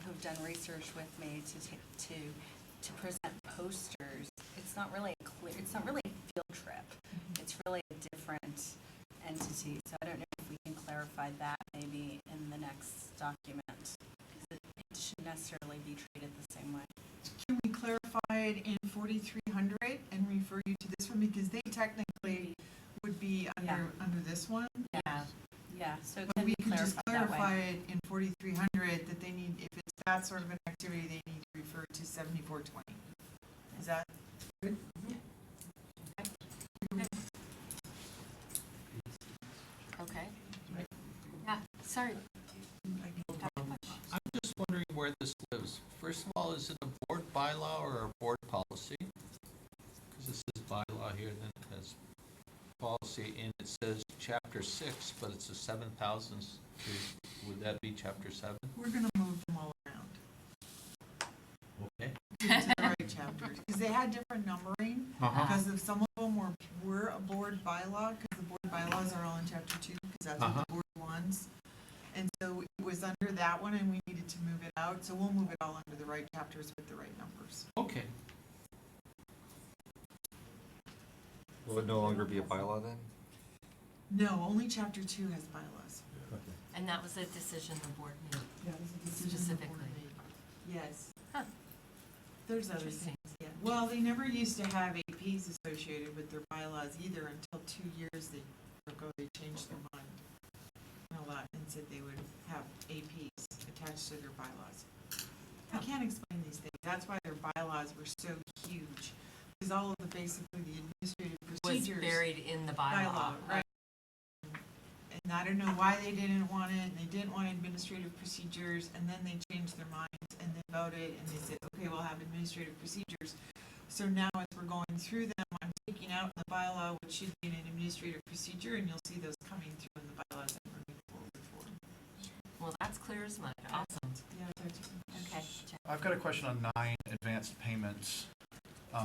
who've done research with me to present posters. It's not really it's not really a field trip. It's really a different entity. So I don't know if we can clarify that maybe in the next document, because it shouldn't necessarily be treated the same way. Can we clarify it in 4300 and refer you to this one, because they technically would be under this one? Yeah, yeah, so it But can we be could just clarified that way. clarify it in 4300 that they need, if it's that sort of an activity, they need to refer to 7420. Is that good? Okay. Yeah, sorry. I'm just wondering where this lives. First of all, is it a board bylaw or a board policy? Because this is bylaw here, then it has policy, and it says chapter 6, but it's a 7,000. Would that be chapter 7? We're gonna move them all around Okay. to the right chapters, because they had different numbering, because of some of them were a board bylaw, because the board bylaws are all in chapter 2, because that's what the board wants. And so it was under that one, and we needed to move it out, so we'll move it all under the right chapters with the right numbers. Okay. Will it no longer be a bylaw then? No, only chapter 2 has bylaws. And that was a decision the board made. That was a decision the board Specifically. made. Yes. Huh. There's other Interesting. things, yeah. Well, they never used to have APs associated with their bylaws either until 2 years ago they changed their mind. bylaw and said they would have APs attached to their bylaws. I can't explain these things. That's why their bylaws were so huge. Because all of the, basically the administrative Was procedures. buried in the bylaw. Right. And I don't know why they didn't want it, and they didn't want administrative procedures, and then they changed their minds, and they voted, and they said, okay, we'll have administrative procedures. So now as we're going through them, I'm taking out the bylaw, what should be an administrative procedure, and you'll see those coming through in the bylaws that we're moving forward for. Well, that's clear as mud. Awesome. Yeah, Okay. Jeff. I've got a question on 9, advanced payments.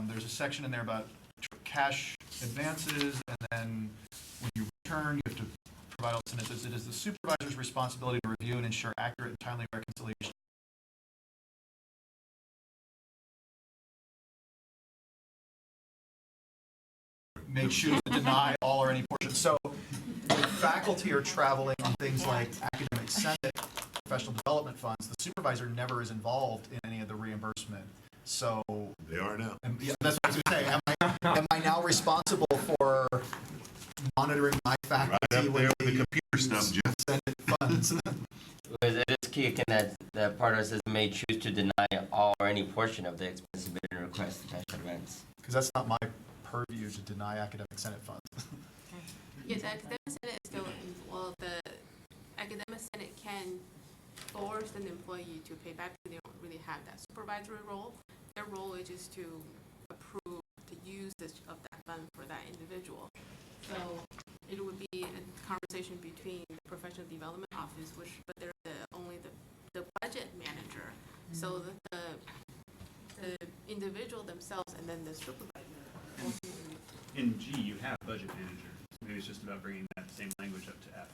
There's a section in there about cash advances, and then when you return, you have to provide all sentences. It is the supervisor's responsibility to review and ensure accurate and timely reconciliation. May choose to deny all or any portion. So when faculty are traveling on things like academic senate, professional development funds, the supervisor never is involved in any of the reimbursement. So They are now. yeah, that's what I was going to say. Am I now responsible for monitoring my Right faculty up when there with they the computer stuff, Jeff. Senate funds? Because it is key in that part that says may choose to deny all or any portion of the expense submitted and request cash advance. Because that's not my purview to deny academic senate funds. Yeah, the academic senate is still, well, the academic senate can force an employee to pay back, but they don't really have that supervisory role. Their role is just to approve the usage of that fund for that individual. So it would be a conversation between the professional development office, but they're only the budget manager. So the individual themselves and then the supervisor. In G, you have budget manager. Maybe it's just about bringing that same language up to F.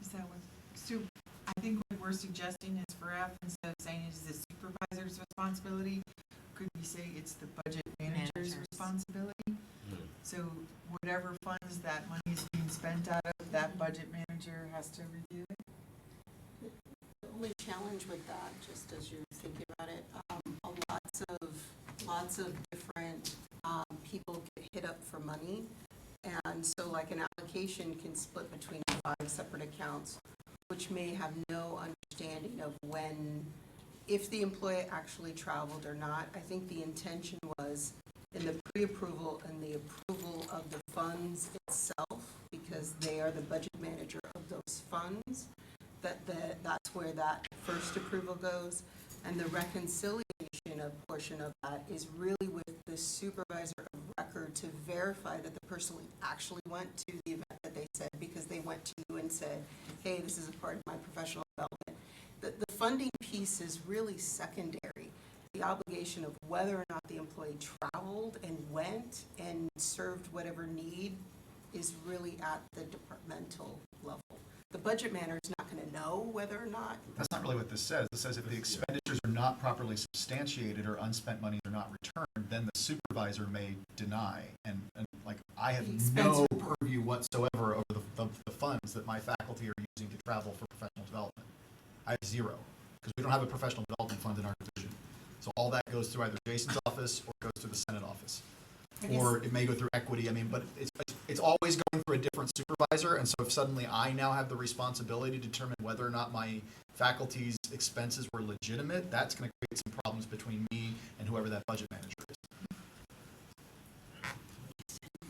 Is that what, so I think what we're suggesting is for F, instead of saying it's the supervisor's responsibility, could we say it's the budget manager's responsibility? So whatever funds that money is being spent out of, that budget manager has to review it? The only challenge with that, just as you're thinking about it, lots of different people get hit up for money. And so like an allocation can split between 5 separate accounts, which may have no understanding of if the employee actually traveled or not. I think the intention was in the pre-approval and the approval of the funds itself, because they are the budget manager of those funds, that's where that first approval goes. And the reconciliation portion of that is really with the supervisor of record to verify that the person actually went to the event that they said, because they went to you and said, hey, this is a part of my professional development. The funding piece is really secondary. The obligation of whether or not the employee traveled and went and served whatever need is really at the departmental level. The budget manager is not going to know whether or not. That's not really what this says. This says if the expenditures are not properly substantiated or unspent monies are not returned, then the supervisor may deny. And like, I have no purview whatsoever over the funds that my faculty are using to travel for professional development. I have zero, because we don't have a professional development fund in our division. So all that goes through either Jason's office or goes through the Senate office. Or it may go through equity. I mean, but it's always going through a different supervisor. And so if suddenly I now have the responsibility to determine whether or not my faculty's expenses were legitimate, that's going to create some problems between me and whoever that budget manager is.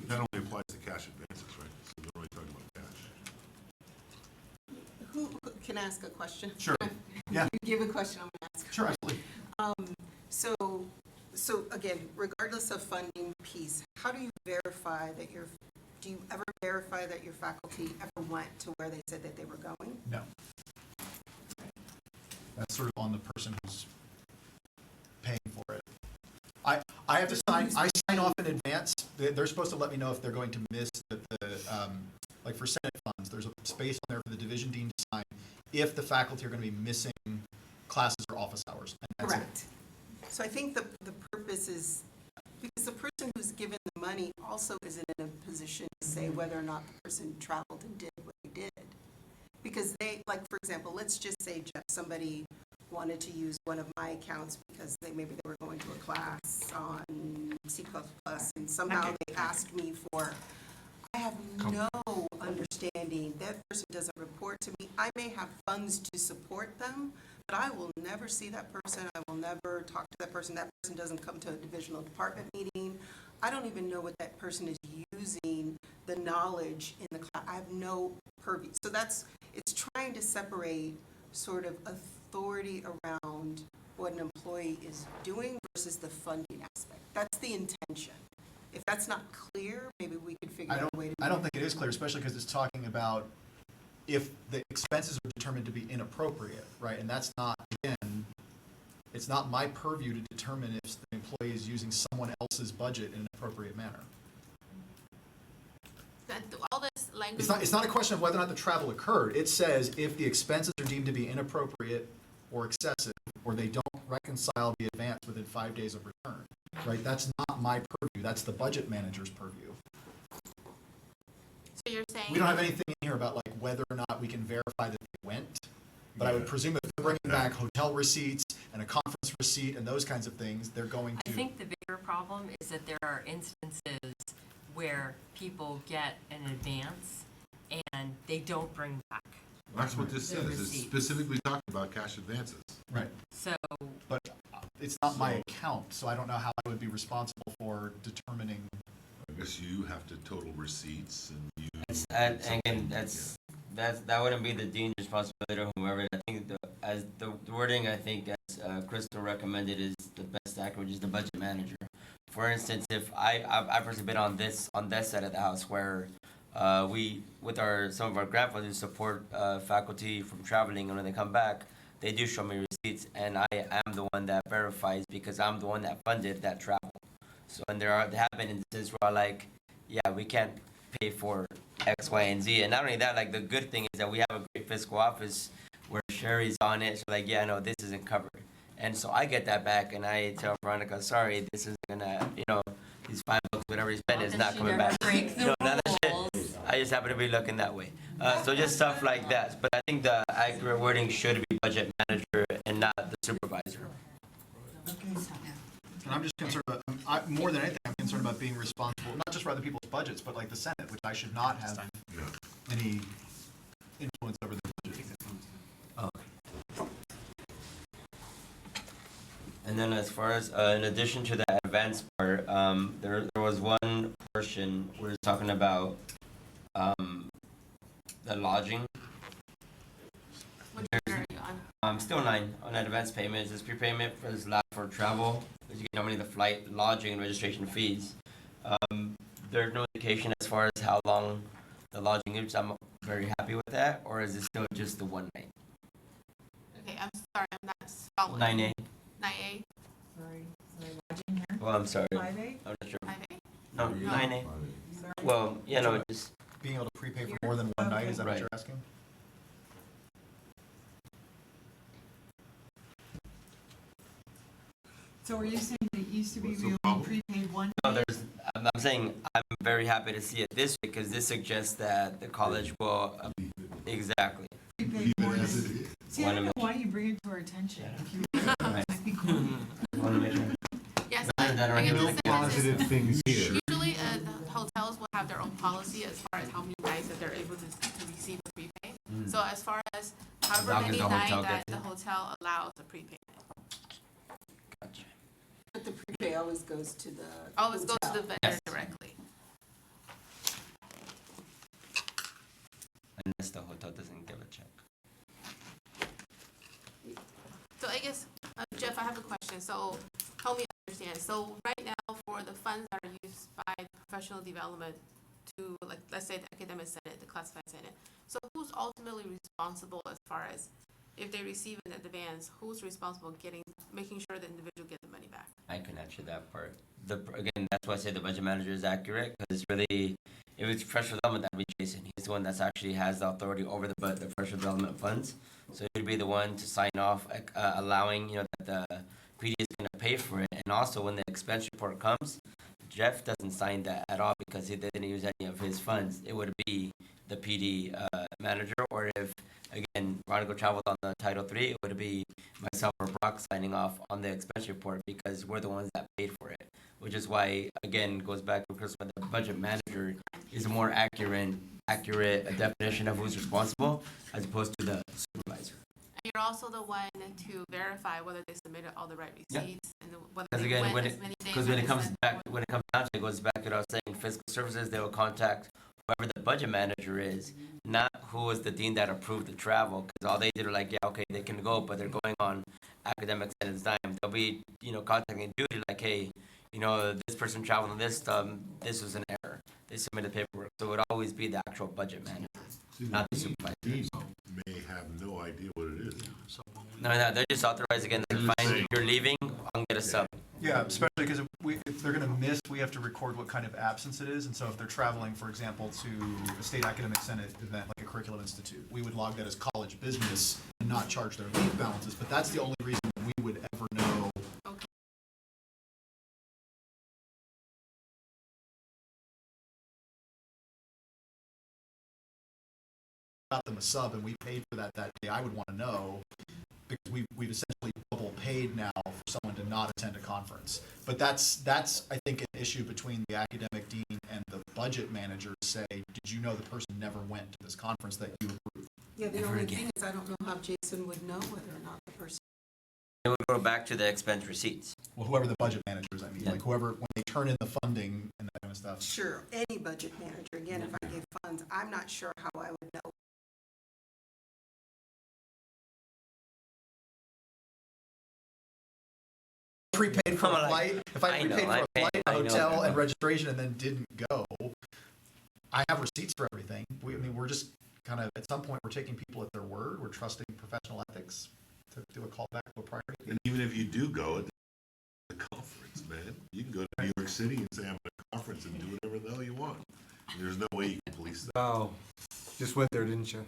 That only applies to cash advances, right? So we're only talking about cash. Who can ask a question? Sure. Yeah. You give a question, I'm going to ask. Sure, absolutely. So again, regardless of funding piece, how do you verify that do you ever verify that your faculty ever went to where they said that they were going? No. That's sort of on the person who's paying for it. I have to sign off in advance. They're supposed to let me know if they're going to miss like for Senate funds, there's a space on there for the division dean to sign if the faculty are going to be missing classes or office hours. And that's Correct. So I think the purpose is, because the person who's given the money also isn't in a position to say whether or not the person traveled and did what they did. Because they, like for example, let's just say, Jeff, somebody wanted to use one of my accounts because maybe they were going to a class on C++, and somehow they asked me for I have no understanding, that person doesn't report to me. I may have funds to support them, but I will never see that person. I will never talk to that person. That person doesn't come to a divisional department meeting. I don't even know what that person is using, the knowledge in the class. I have no purview. So it's trying to separate sort of authority around what an employee is doing versus the funding aspect. That's the intention. If that's not clear, maybe we could figure out a way to. I don't think it is clear, especially because it's talking about if the expenses are determined to be inappropriate, right? And that's not, again, it's not my purview to determine if the employee is using someone else's budget in an appropriate manner. That all this language. It's not a question of whether or not the travel occurred. It says if the expenses are deemed to be inappropriate or excessive, or they don't reconcile the advance within 5 days of return, right? That's not my purview. That's the budget manager's purview. So you're saying. We don't have anything in here about like whether or not we can verify that they went, but I would presume if they're bringing back hotel receipts and a conference receipt and those kinds of things, they're going to. I think the bigger problem is that there are instances where people get an advance and they don't bring back. That's what this the says. It's receipt. specifically talking about cash advances. Right. So, But it's not my account, so I don't know how I would be responsible for determining. I guess you have to total receipts and you. And again, that wouldn't be the dean's responsibility or whoever. I think the wording I think as Crystal recommended is the best accurate, which is the budget manager. For instance, if I've personally been on this side of the house where we with some of our grant funders support faculty from traveling, and when they come back, they do show me receipts, and I am the one that verifies because I'm the one that funded that travel. So when there have been instances where like, yeah, we can't pay for X, Y, and Z, and not only that, like the good thing is that we have a great fiscal office where Sherry's on it. So like, yeah, no, this isn't covered, and so I get that back, and I tell Veronica, sorry, this isn't gonna, these $5, whatever you spend, is not coming back. None of that shit. I just happen to be looking that way. So just stuff like that. But I think the accurate wording should be budget manager and not the supervisor. And I'm just concerned about, more than anything, I'm concerned about being responsible, not just for other people's budgets, but like the Senate, which I should not have any influence over their budget. And then as far as, in addition to the advance part, there was one portion where it's talking about the lodging. What year are you on? Still 9 on advance payments. This prepayment for this last for travel, because you get normally the flight, lodging, and registration fees. There's no indication as far as how long the lodging is. I'm very happy with that, or is it still just the one night? Okay, I'm sorry, I'm not following. 9A. 9A, Sorry, lodging here. Well, I'm sorry. 5A? I'm not sure. 5A. No, 9A. Well, just Being able to prepay for more than one night, is that what Right. you're asking? So are you saying that it used to be What's we the only problem? prepaid one? no. I'm saying I'm very happy to see it this way because this suggests that the college will exactly. Prepaid more Even than. as it is. See, I don't know why you bring it to our attention. If you Right. I'd be cool. Want to make sure. Yes, Is that I right? get No the sense Positive things here. usually the hotels will have their own policy as far as how many nights that they're able to receive a prepay. So as far as however long as many the nights hotel that gets the it. hotel allows a prepayment. Gotcha. But the prepay always goes to the. Always goes to the hotel. vendor directly. Unless the hotel doesn't give a check. So I guess, Jeff, I have a question. So help me understand. So right now, for the funds that are used by professional development to, like, let's say the academic senate, the classified senate. So who's ultimately responsible as far as if they receive an advance, who's responsible making sure the individual get the money back? I can answer that part. Again, that's why I say the budget manager is accurate because it's really, if it's professional development, that'd be Jason. He's the one that's actually has the authority over the professional development funds. So he'd be the one to sign off, allowing that the PD is going to pay for it. And also, when the expense report comes, Jeff doesn't sign that at all because he didn't use any of his funds. It would be the PD manager, or if, again, Veronica traveled on the Title III, it would be myself or Brock signing off on the expense report because we're the ones that paid for it. Which is why, again, goes back to Chris, but the budget manager is a more accurate definition of who's responsible as opposed to the supervisor. And you're also the one to verify whether they submitted all the right Yeah. receipts and whether Because they again, went when as many days. because when it comes down to it, goes back to what I was saying, fiscal services, they will contact whoever the budget manager is, not who was the dean that approved the travel, because all they did are like, yeah, okay, they can go, but they're going on academic attendance dime. They'll be, contacting duty like, hey, this person traveled on this, this was an error. They submitted paperwork, so it would always be the actual budget manager, not the supervisor. Dean may have no idea what it is. No, they're just authorized again, like, fine, you're leaving, I'll get a sub. Yeah, especially because if they're gonna miss, we have to record what kind of absence it is, and so if they're traveling, for example, to a state academic senate event, like a curriculum institute, we would log that as college business and not charge their leave balances, but that's the only reason we would ever know. Got them a sub and we paid for that day, I would want to know, because we've essentially double paid now for someone to not attend a conference. But that's I think an issue between the academic dean and the budget manager to say, did you know the person never went to this conference that you approved? Yeah, the only thing is I don't know how Jason would know whether or not the person. It would go back to the expense receipts. Well, whoever the budget manager is, I mean, Yeah. like whoever, when they turn in the funding and that kind of stuff. Sure, any budget manager, again, if I gave funds, I'm not sure how I would know. Prepaid for a Like, flight, if I I know, prepaid for I a pay- flight, I know hotel, that. and registration and then didn't go, I have receipts for everything. We're just kind of, at some point, we're taking people at their word, we're trusting professional ethics to do a callback to a priority. And even if you do go, it's a conference, man. You can go to New York City and say, I'm at a conference and do whatever the hell you want. And there's no way you can police that. Wow, just went there, didn't you?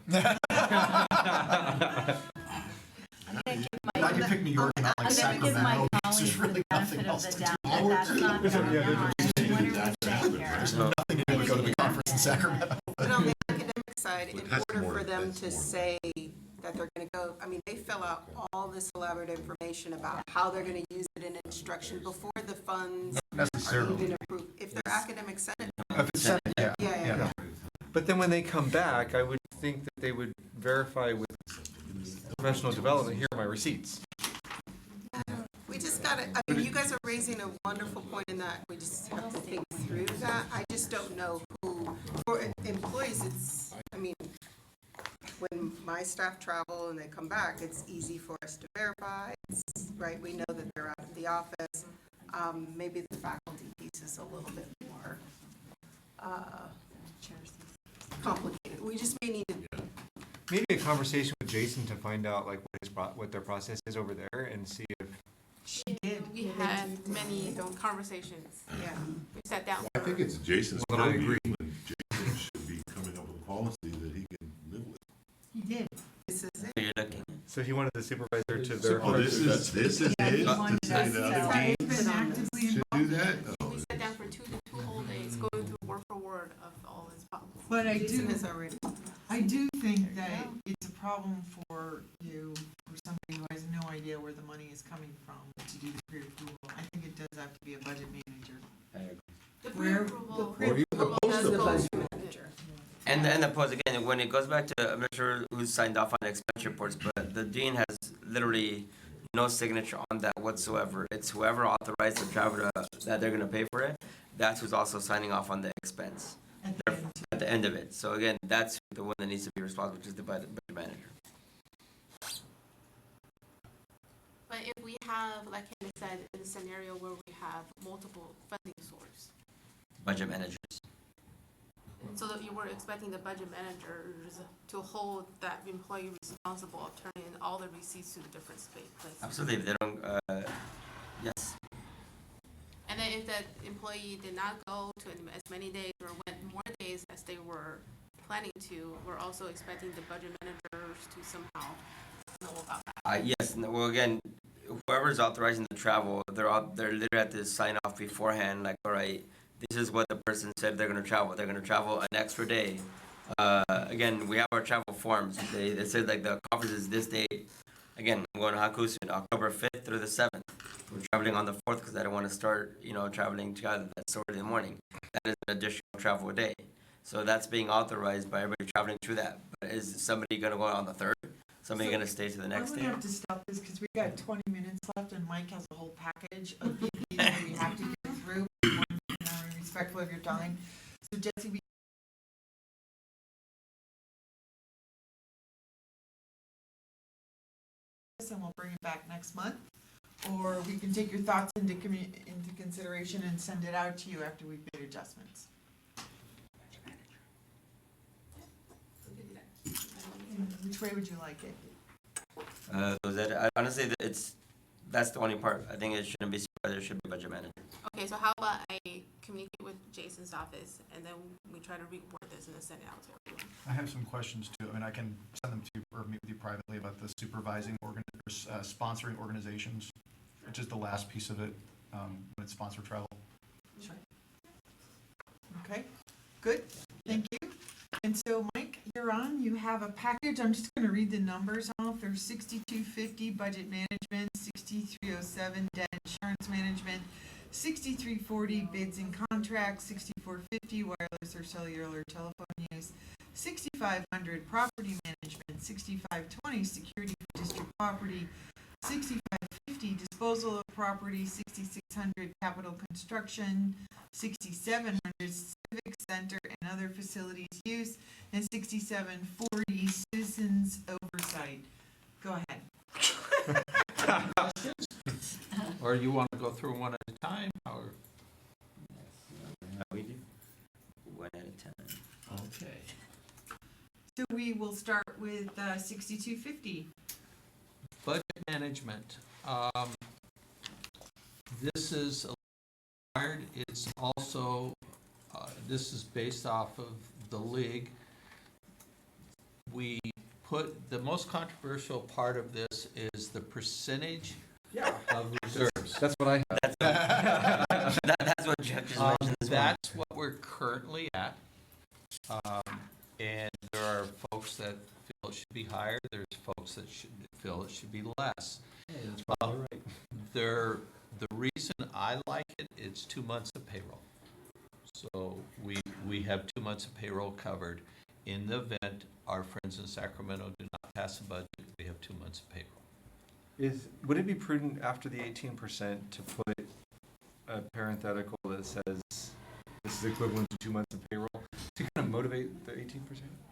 Glad you picked New York and not like I'm gonna give my Sacramento, because there's colleagues really the nothing benefit of else the to do. doubt that that's not going on. What are we saying here? There's nothing to do but go to the conference in Sacramento. But on the academic side, in But that's order more- for them that's to more- say that they're gonna go, I mean, they fill out all this elaborate information about how they're gonna use it in instruction before the funds are Necessarily. even approved. If they're academic senate, If it's Senate, yeah. yeah. But then when they come back, I would think that they would verify with professional development, here are my receipts. We just gotta, I mean, you guys are raising a wonderful point in that we just have to think through that. I just don't know who, for employees, it's, I mean, when my staff travel and they come back, it's easy for us to verify, it's, right, we know that they're out of the office. Maybe the faculty piece is a little bit more, complicated. We just may need to, Maybe a conversation with Jason to find out like what their process is over there and see if. We had many conversations. yeah. We sat down. I think it's Jason's Well, then I purview, agree. and Jason should be coming up with a policy that he can live with. He did. This is it. So you're looking. So he wanted the supervisor to Oh, verify. this is his, Yeah, he to wanted say us the to- other He's deans been actively should do involved. that? Oh, We sat down for two whole days, going through word for word of all his policies. But I Jason do, is already. I do think that it's a problem for you, for somebody who has no idea where the money is coming from to do the pre-approval. I think it does have to be a budget manager. The Where- pre-approval. Or even the does postal go budget to manager. And the post, again, when it goes back to, I'm not sure who signed off on the expense reports, but the dean has literally no signature on that whatsoever. It's whoever authorized the travel that they're gonna pay for it, that's who's also signing off on the expense At the end. at the end of it. So again, that's the one that needs to be responsible, which is the budget manager. But if we have, like Candace said, in a scenario where we have multiple funding sources, Budget managers. so that you were expecting the budget managers to hold that employee responsible of turning in all the receipts to the different places. Absolutely, if they don't, yes. And then if that employee did not go to as many days or went more days as they were planning to, we're also expecting the budget managers to somehow know about that. Yes, well, again, whoever's authorizing the travel, they're literally at to sign off beforehand, like, all right, this is what the person said they're gonna travel. They're gonna travel an extra day Again, we have our travel forms. They said like the conference is this date. Again, I'm going to Hakusu October 5th through the 7th. We're traveling on the 4th because I don't want to start, traveling together that so early in the morning. That is an additional travel day. So that's being authorized by everybody traveling through that. But is somebody going to go on the 3rd? Somebody So, going to stay to the next I'm day? gonna have to stop this because we got 20 minutes left and Mike has a whole package of BPs that we have to get through. I'm respectful of your time. So Jesse, we and we'll bring it back next month. Or we can take your thoughts into consideration and send it out to you after we've made adjustments. Which way would you like it? Honestly, that's the only part. I think it shouldn't be supervisor, it should be budget manager. Okay, so how about I communicate with Jason's office and then we try to reword this and then send it out to everyone? I have some questions too. I mean, I can send them to you or meet with you privately about the sponsoring organizations, which is the last piece of it, when it's sponsor travel. Sure. Okay, good, thank you. And so, Mike, you're on, you have a package, I'm just gonna read the numbers off. There's 6250 budget management, 6307 debt insurance management, 6340 bids and contracts, 6450 wireless or cellular telephone use, 6500 property management, 6520 security for district property, 6550 disposal of property, 6600 capital construction, 6700 civic center and other facilities use, and 6740 citizens oversight. Go ahead. Or you want to go through one at a time, or? We do one at a time. Okay. So we will start with 6250. Budget management. This is required. It's also, this is based off of the league. We put, the most controversial part of this is the percentage of reserves. That's what I have. That's what Jeff just mentioned this morning. That's what we're currently at. And there are folks that feel it should be higher, there's folks that feel it should be less. That's probably right. The reason I like it, it's 2 months of payroll. So we have 2 months of payroll covered. In the event our friends in Sacramento do not pass a budget, we have 2 months of payroll. Would it be prudent after the 18% to put a parenthetical that says this is equivalent to 2 months of payroll to kind of motivate the 18%?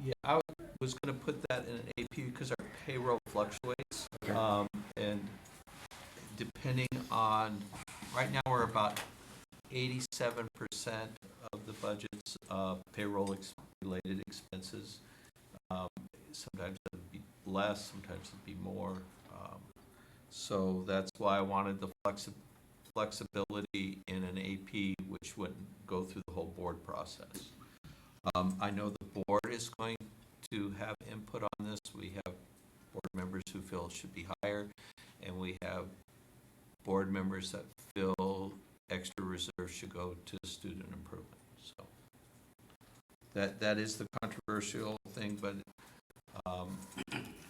Yeah, I was going to put that in an AP because our payroll fluctuates. Okay. And depending on, right now we're about 87% of the budget's payroll-related expenses. Sometimes it'd be less, sometimes it'd be more. So that's why I wanted the flexibility in an AP, which wouldn't go through the whole board process. I know the board is going to have input on this. We have board members who feel it should be higher, and we have board members that feel extra reserves should go to student improvement. So that is the controversial thing, but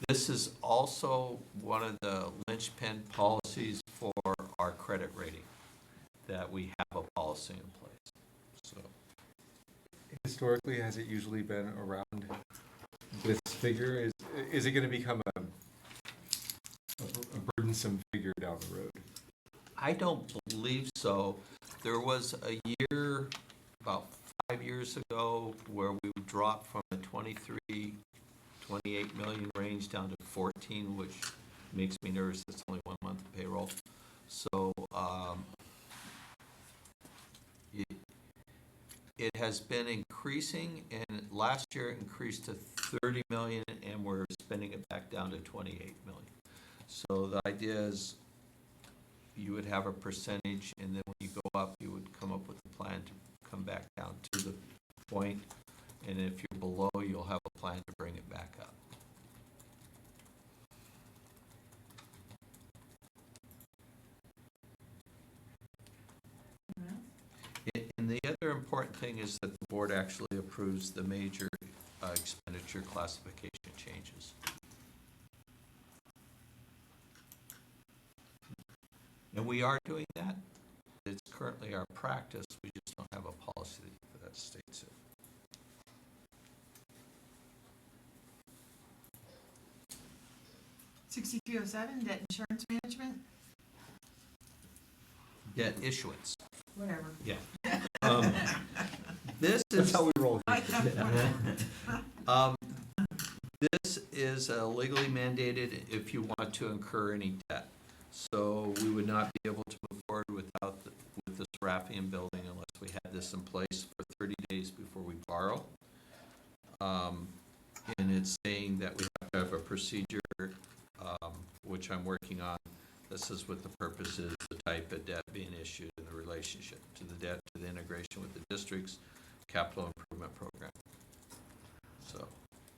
this is also one of the linchpin policies for our credit rating, that we have a policy in place. So Historically, has it usually been around this figure? Is it going to become a burdensome figure down the road? I don't believe so. There was a year, about 5 years ago, where we dropped from the 28 million range down to 14, which makes me nervous. It's only 1 month of payroll. So it has been increasing, and last year it increased to 30 million, and we're spending it back down to 28 million. So the idea is you would have a percentage, and then when you go up, you would come up with a plan to come back down to the point, and if you're below, you'll have a plan to bring it back up. And the other important thing is that the board actually approves the major expenditure classification changes. And we are doing that. It's currently our practice. We just don't have a policy that states it. Debt insurance management, Debt issuance, whatever. yeah. This That's is, how we roll here. this is legally mandated if you want to incur any debt. So we would not be able to move forward with this Raffian building unless we had this in place for 30 days before we borrow. And it's saying that we have to have a procedure, which I'm working on. This is what the purpose is, the type of debt being issued and the relationship to the debt, to the integration with the district's capital improvement program. So,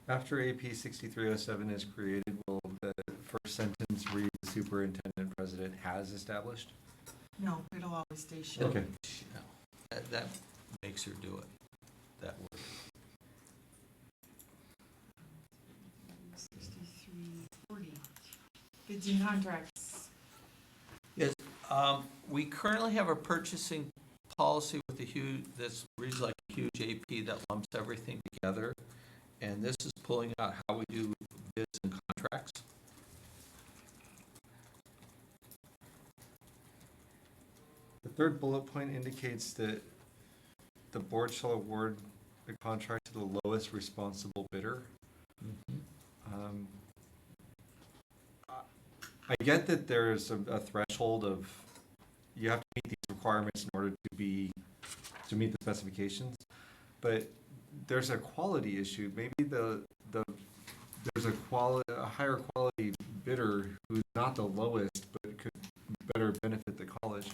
After AP 6307 is created, will the first sentence read, "The superintendent president has established"? No, it'll always stay shall. Okay. that makes her do it, that word. 6340. Bids and contracts. Yes, we currently have a purchasing policy with a huge, this reads like a huge AP that lumps everything together. And this is pulling out how we do bids and contracts. The third bullet point indicates that the board shall award the contract to the lowest responsible bidder. I get that there's a threshold of, you have to meet these requirements in order to meet the specifications, but there's a quality issue. Maybe there's a higher quality bidder who's not the lowest, but could better benefit the college.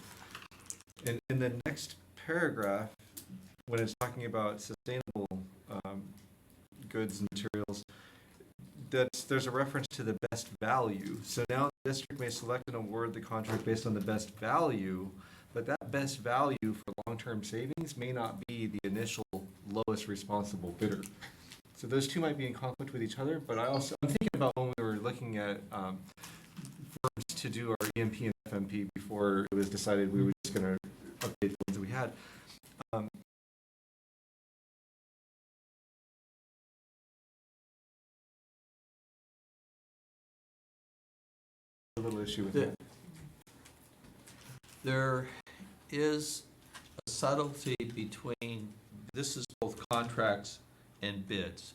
And in the next paragraph, when it's talking about sustainable goods and materials, there's a reference to the best value. So now the district may select and award the contract based on the best value, but that best value for long-term savings may not be the initial lowest responsible bidder. So those two might be in conflict with each other, but I'm thinking about when we were looking at firms to do our EMP and FMP before it was decided we were just going to update the ones that we had. A little issue with that. There is a subtlety between, this is both contracts and bids.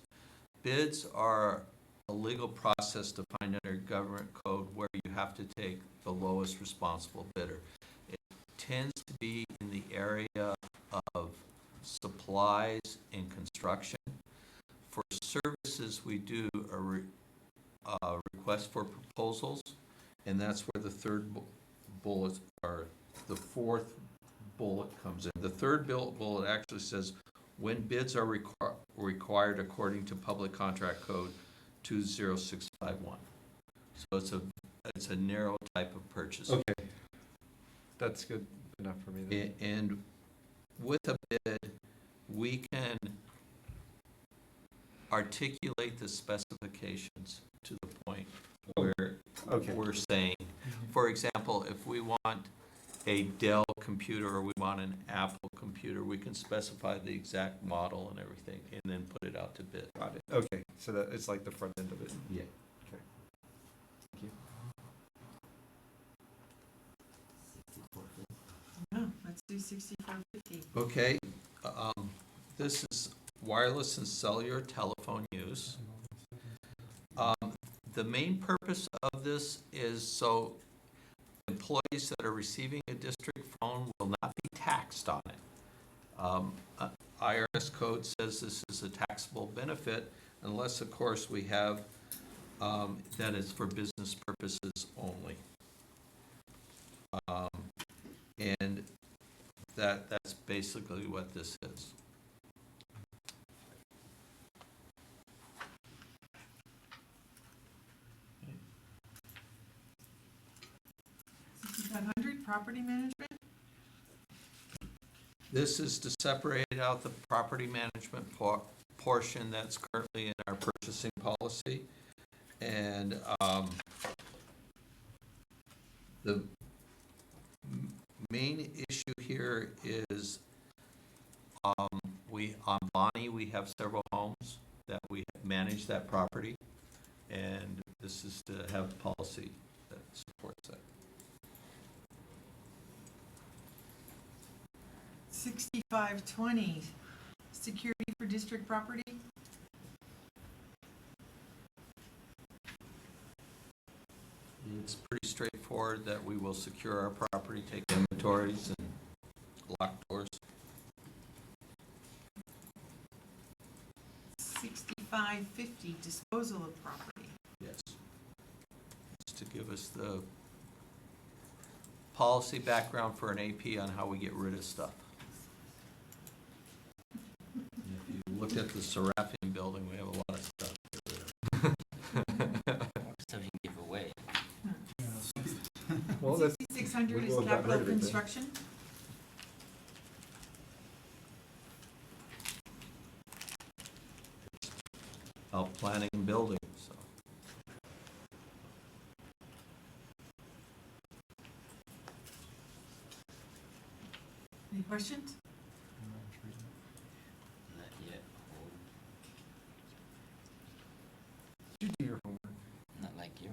Bids are a legal process defined under government code where you have to take the lowest responsible bidder. It tends to be in the area of supplies and construction. For services, we do a request for proposals, and that's where the third bullet, or the fourth bullet comes in. The third bullet actually says, when bids are required according to Public Contract Code 20651. So it's a narrow type of purchase. Okay, that's good enough for me then. And with a bid, we can articulate the specifications to the point where we're saying, for example, if we want a Dell computer or we want an Apple computer, we can specify the exact model and everything and then put it out to bid. Got it. Okay, so that it's like the front end of it. Yeah. Okay. Thank you. No, let's do 6450. Okay, this is wireless and cellular telephone use. The main purpose of this is so employees that are receiving a district phone will not be taxed on it. IRS code says this is a taxable benefit unless, of course, we have that it's for business purposes only. And that's basically what this is. Property management? This is to separate out the property management portion that's currently in our purchasing policy. And the main issue here is on Bonnie, we have several homes that we manage that property. And this is to have a policy that supports that. 6520, security for district property. It's pretty straightforward that we will secure our property, take inventories, and lock doors. 6550, disposal of property. Yes. It's to give us the policy background for an AP on how we get rid of stuff. And if you look at the Seraphim building, we have a lot of stuff to get rid of. Stuff you give away. Well, that's, 6600 we is will have capital everything. construction. Planning and building, so. Any questions? Not yet. you do your homework. Not like you.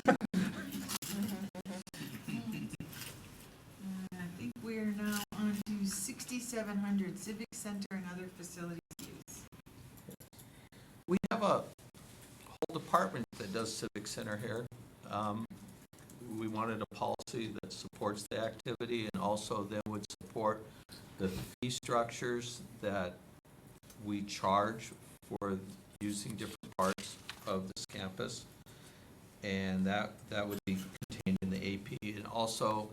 I think we're now on to 6700, civic center and other facilities use. We have a whole department that does civic center here. We wanted a policy that supports the activity and also then would support the fee structures that we charge for using different parts of this campus. And that would be contained in the AP. And also,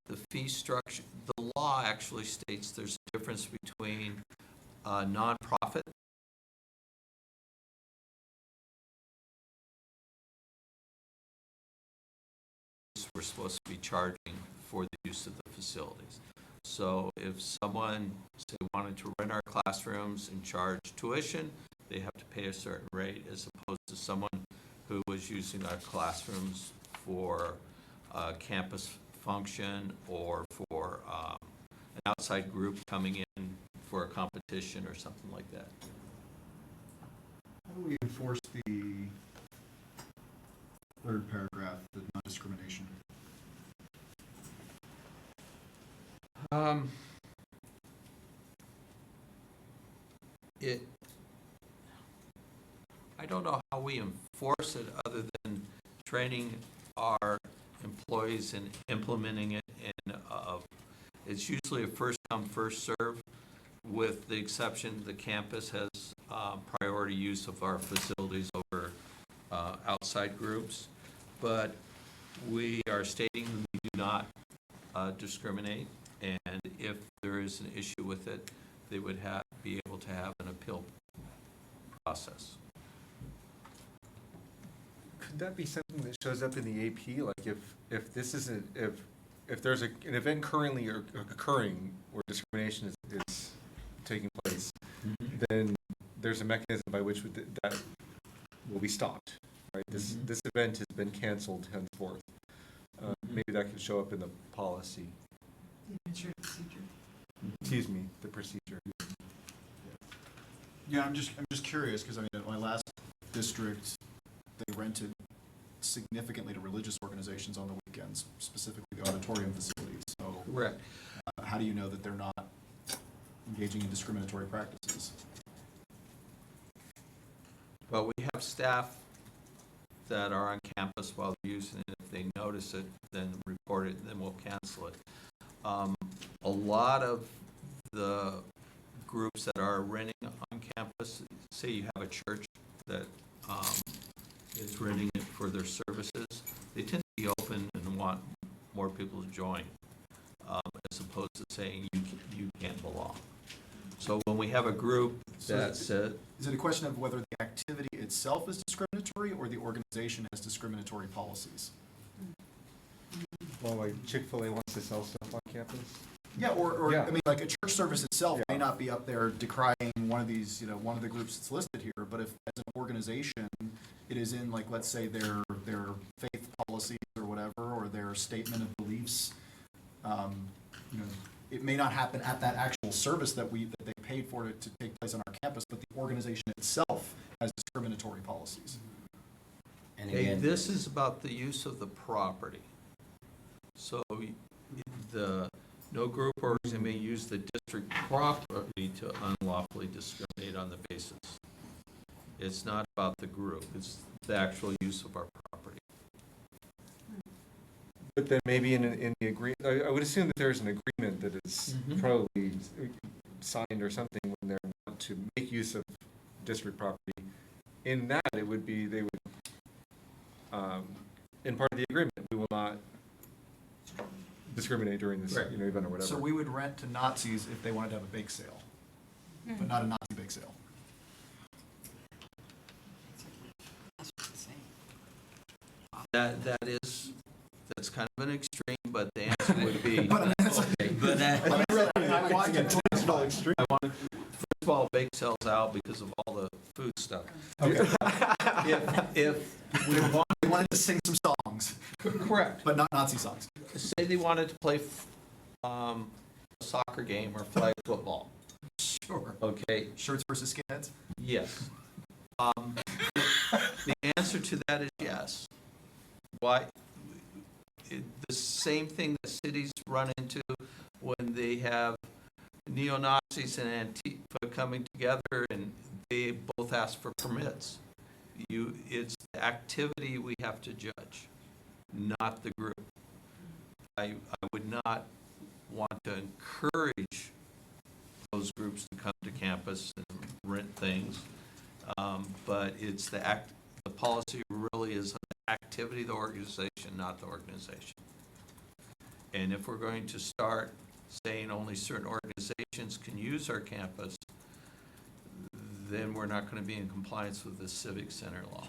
the fee structure, the law actually states there's a difference between nonprofit we're supposed to be charging for the use of the facilities. So if someone, say, wanted to rent our classrooms and charge tuition, they have to pay a certain rate, as opposed to someone who was using our classrooms for a campus function or for an outside group coming in for a competition or something like that. How do we enforce the third paragraph, the non-discrimination? I don't know how we enforce it other than training our employees and implementing it. And it's usually a first come, first serve, with the exception the campus has priority use of our facilities over outside groups. But we are stating we do not discriminate, and if there is an issue with it, they would be able to have an appeal process. Could that be something that shows up in the AP? Like if this isn't, if there's an event currently occurring where discrimination is taking place, then there's a mechanism by which that will be stopped, right? This event has been canceled henceforth. Maybe that could show up in the policy. The administrative procedure. Excuse me, the procedure. Yeah, I'm just curious, because I mean, at my last district, they rented significantly to religious organizations on the weekends, specifically the auditorium facilities. So, Correct. how do you know that they're not engaging in discriminatory practices? Well, we have staff that are on campus while they're using it. If they notice it, then report it, then we'll cancel it. A lot of the groups that are renting on campus, say you have a church that is renting it for their services, they tend to be open and want more people to join, as opposed to saying you can't belong. So when we have a group that said, Is it a question of whether the activity itself is discriminatory or the organization has discriminatory policies? Well, like Chick-fil-A wants to sell stuff on campus. Yeah, or, Yeah. I mean, like, a church service itself may not be up there decrying one of these, one of the groups that's listed here, but if, as an organization, it is in, like, let's say their faith policies or whatever, or their statement of beliefs, it may not happen at that actual service that they paid for it to take place on our campus, but the organization itself has discriminatory policies. And Okay, again, this is about the use of the property. So the, no group or organization may use the district property to unlawfully discriminate on the basis. It's not about the group, it's the actual use of our property. But then maybe in the agreement, I would assume that there's an agreement that is probably signed or something when they're want to make use of district property. In that, it would be, they would, in part of the agreement, we will not discriminate during this, Right. event or whatever. So we would rent to Nazis if they wanted to have a bake sale, but not a Nazi bake sale. That's kind of an extreme, but the answer would be. but that, I want you to First of all, bake sales out because of all the food stuff. Okay. If We wanted to sing some songs, correct, but not Nazi songs. say they wanted to play a soccer game or flag football, Sure. okay, Shirts versus skinheads? yes. The answer to that is yes. Why? The same thing that cities run into when they have neo-Nazis and Antifa coming together and they both ask for permits. It's the activity we have to judge, not the group. I would not want to encourage those groups to come to campus and rent things, but it's the policy really is the activity of the organization, not the organization. And if we're going to start saying only certain organizations can use our campus, then we're not going to be in compliance with the Civic Center law.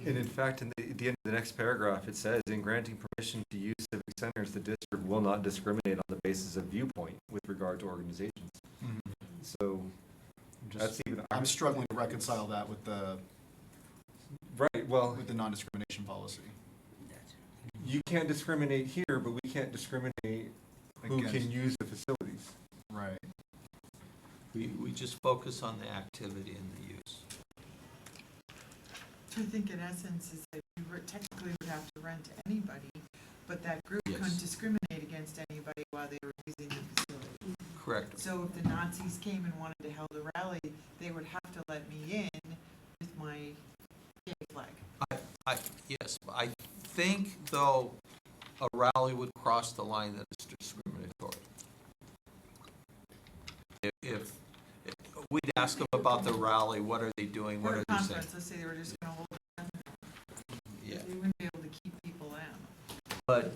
And in fact, at the end of the next paragraph, it says, in granting permission to use civic centers, the district will not discriminate on the basis of viewpoint with regard to organizations. So that's even. I'm struggling to reconcile that with the Right, well, non-discrimination policy. you can't discriminate here, but we can't discriminate who Against- can use the facilities. Right. We just focus on the activity and the use. I think in essence is that you technically would have to rent to anybody, but that group Yes. couldn't discriminate against anybody while they were using the facility. Correct. So if the Nazis came and wanted to hold a rally, they would have to let me in with my gay flag. Yes, I think, though, a rally would cross the line that is discriminatory. If we'd ask them about the rally, what are they doing, what Or are a they saying? conference, let's say they were just gonna hold it, Yeah, they wouldn't be able to keep people out. but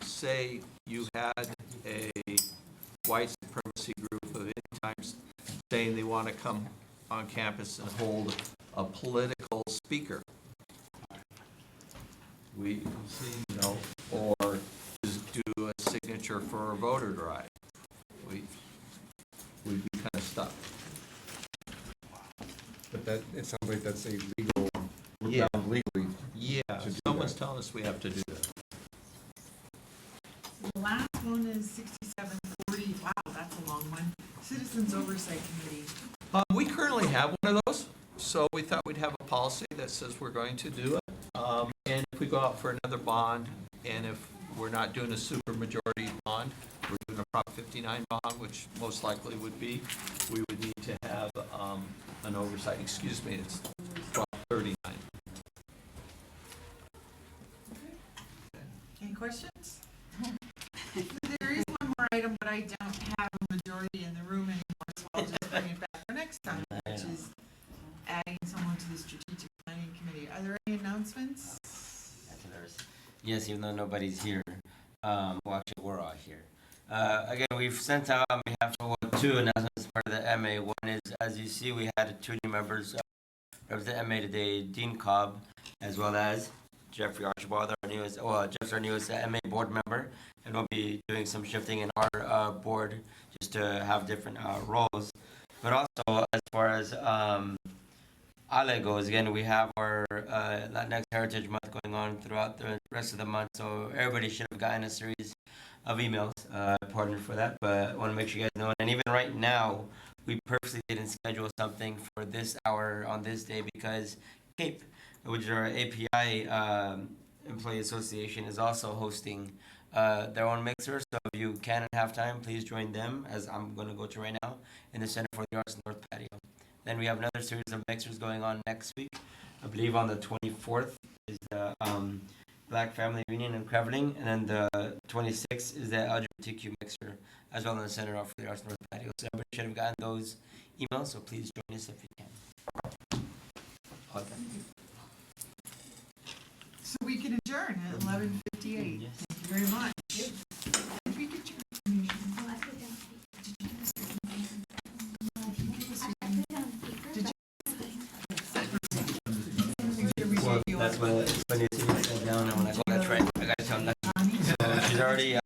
say you had a white supremacy group of any times saying they want to come on campus and hold a political speaker. Or just do a signature for a voter drive. We'd be kind of stuck. But that, it sounds like that's a legal, we're Yeah. bound legally. Yeah, To do someone's that. telling us we have to do that. The last one is 6740, wow, that's a long one. Citizens Oversight Committee. We currently have one of those, so we thought we'd have a policy that says we're going to do it. And if we go out for another bond, and if we're not doing a supermajority bond, we're doing a Prop 59 bond, which most likely would be, we would need to have an oversight, excuse me, it's Prop 39. Any questions? There is one more item, but I don't have a majority in the room anymore, so I'll just bring it back for next time, which is adding someone to the Strategic Planning Committee. Are there any announcements? yes, even though nobody's here, well, actually, we're all here. Again, we've sent out on behalf of two announcements as part of the MA. One is, as you see, we had two new members of the MA today, Dean Cobb, as well as Jeffrey Archibald, Jeff's our newest MA board member, and we'll be doing some shifting in our board just to have different roles. But also, as far as Ale goes, again, we have our Latinx Heritage Month going on throughout the rest of the month, so everybody should have gotten a series of emails, pardon for that, but I want to make sure you guys know. And even right now, we purposely didn't schedule something for this hour on this day because CAPE, which is our API Employee Association, is also hosting their own mixer. So if you can and have time, please join them, as I'm going to go to right now, in the Center for the Arts North Patio. Then we have another series of mixers going on next week. I believe on the 24th is the Black Family Reunion in Creveling, and then the 26th is the LGBTQ mixer, as well in the Center for the Arts North Patio. So everybody should have gotten those emails, so please join us if you can. Okay. So we can adjourn at 11:58. Yes. Thank you very much. Did we get your information? Well, that's what it's funny to see me sit down, and when I go, that's right, I gotta tell them that. So she's already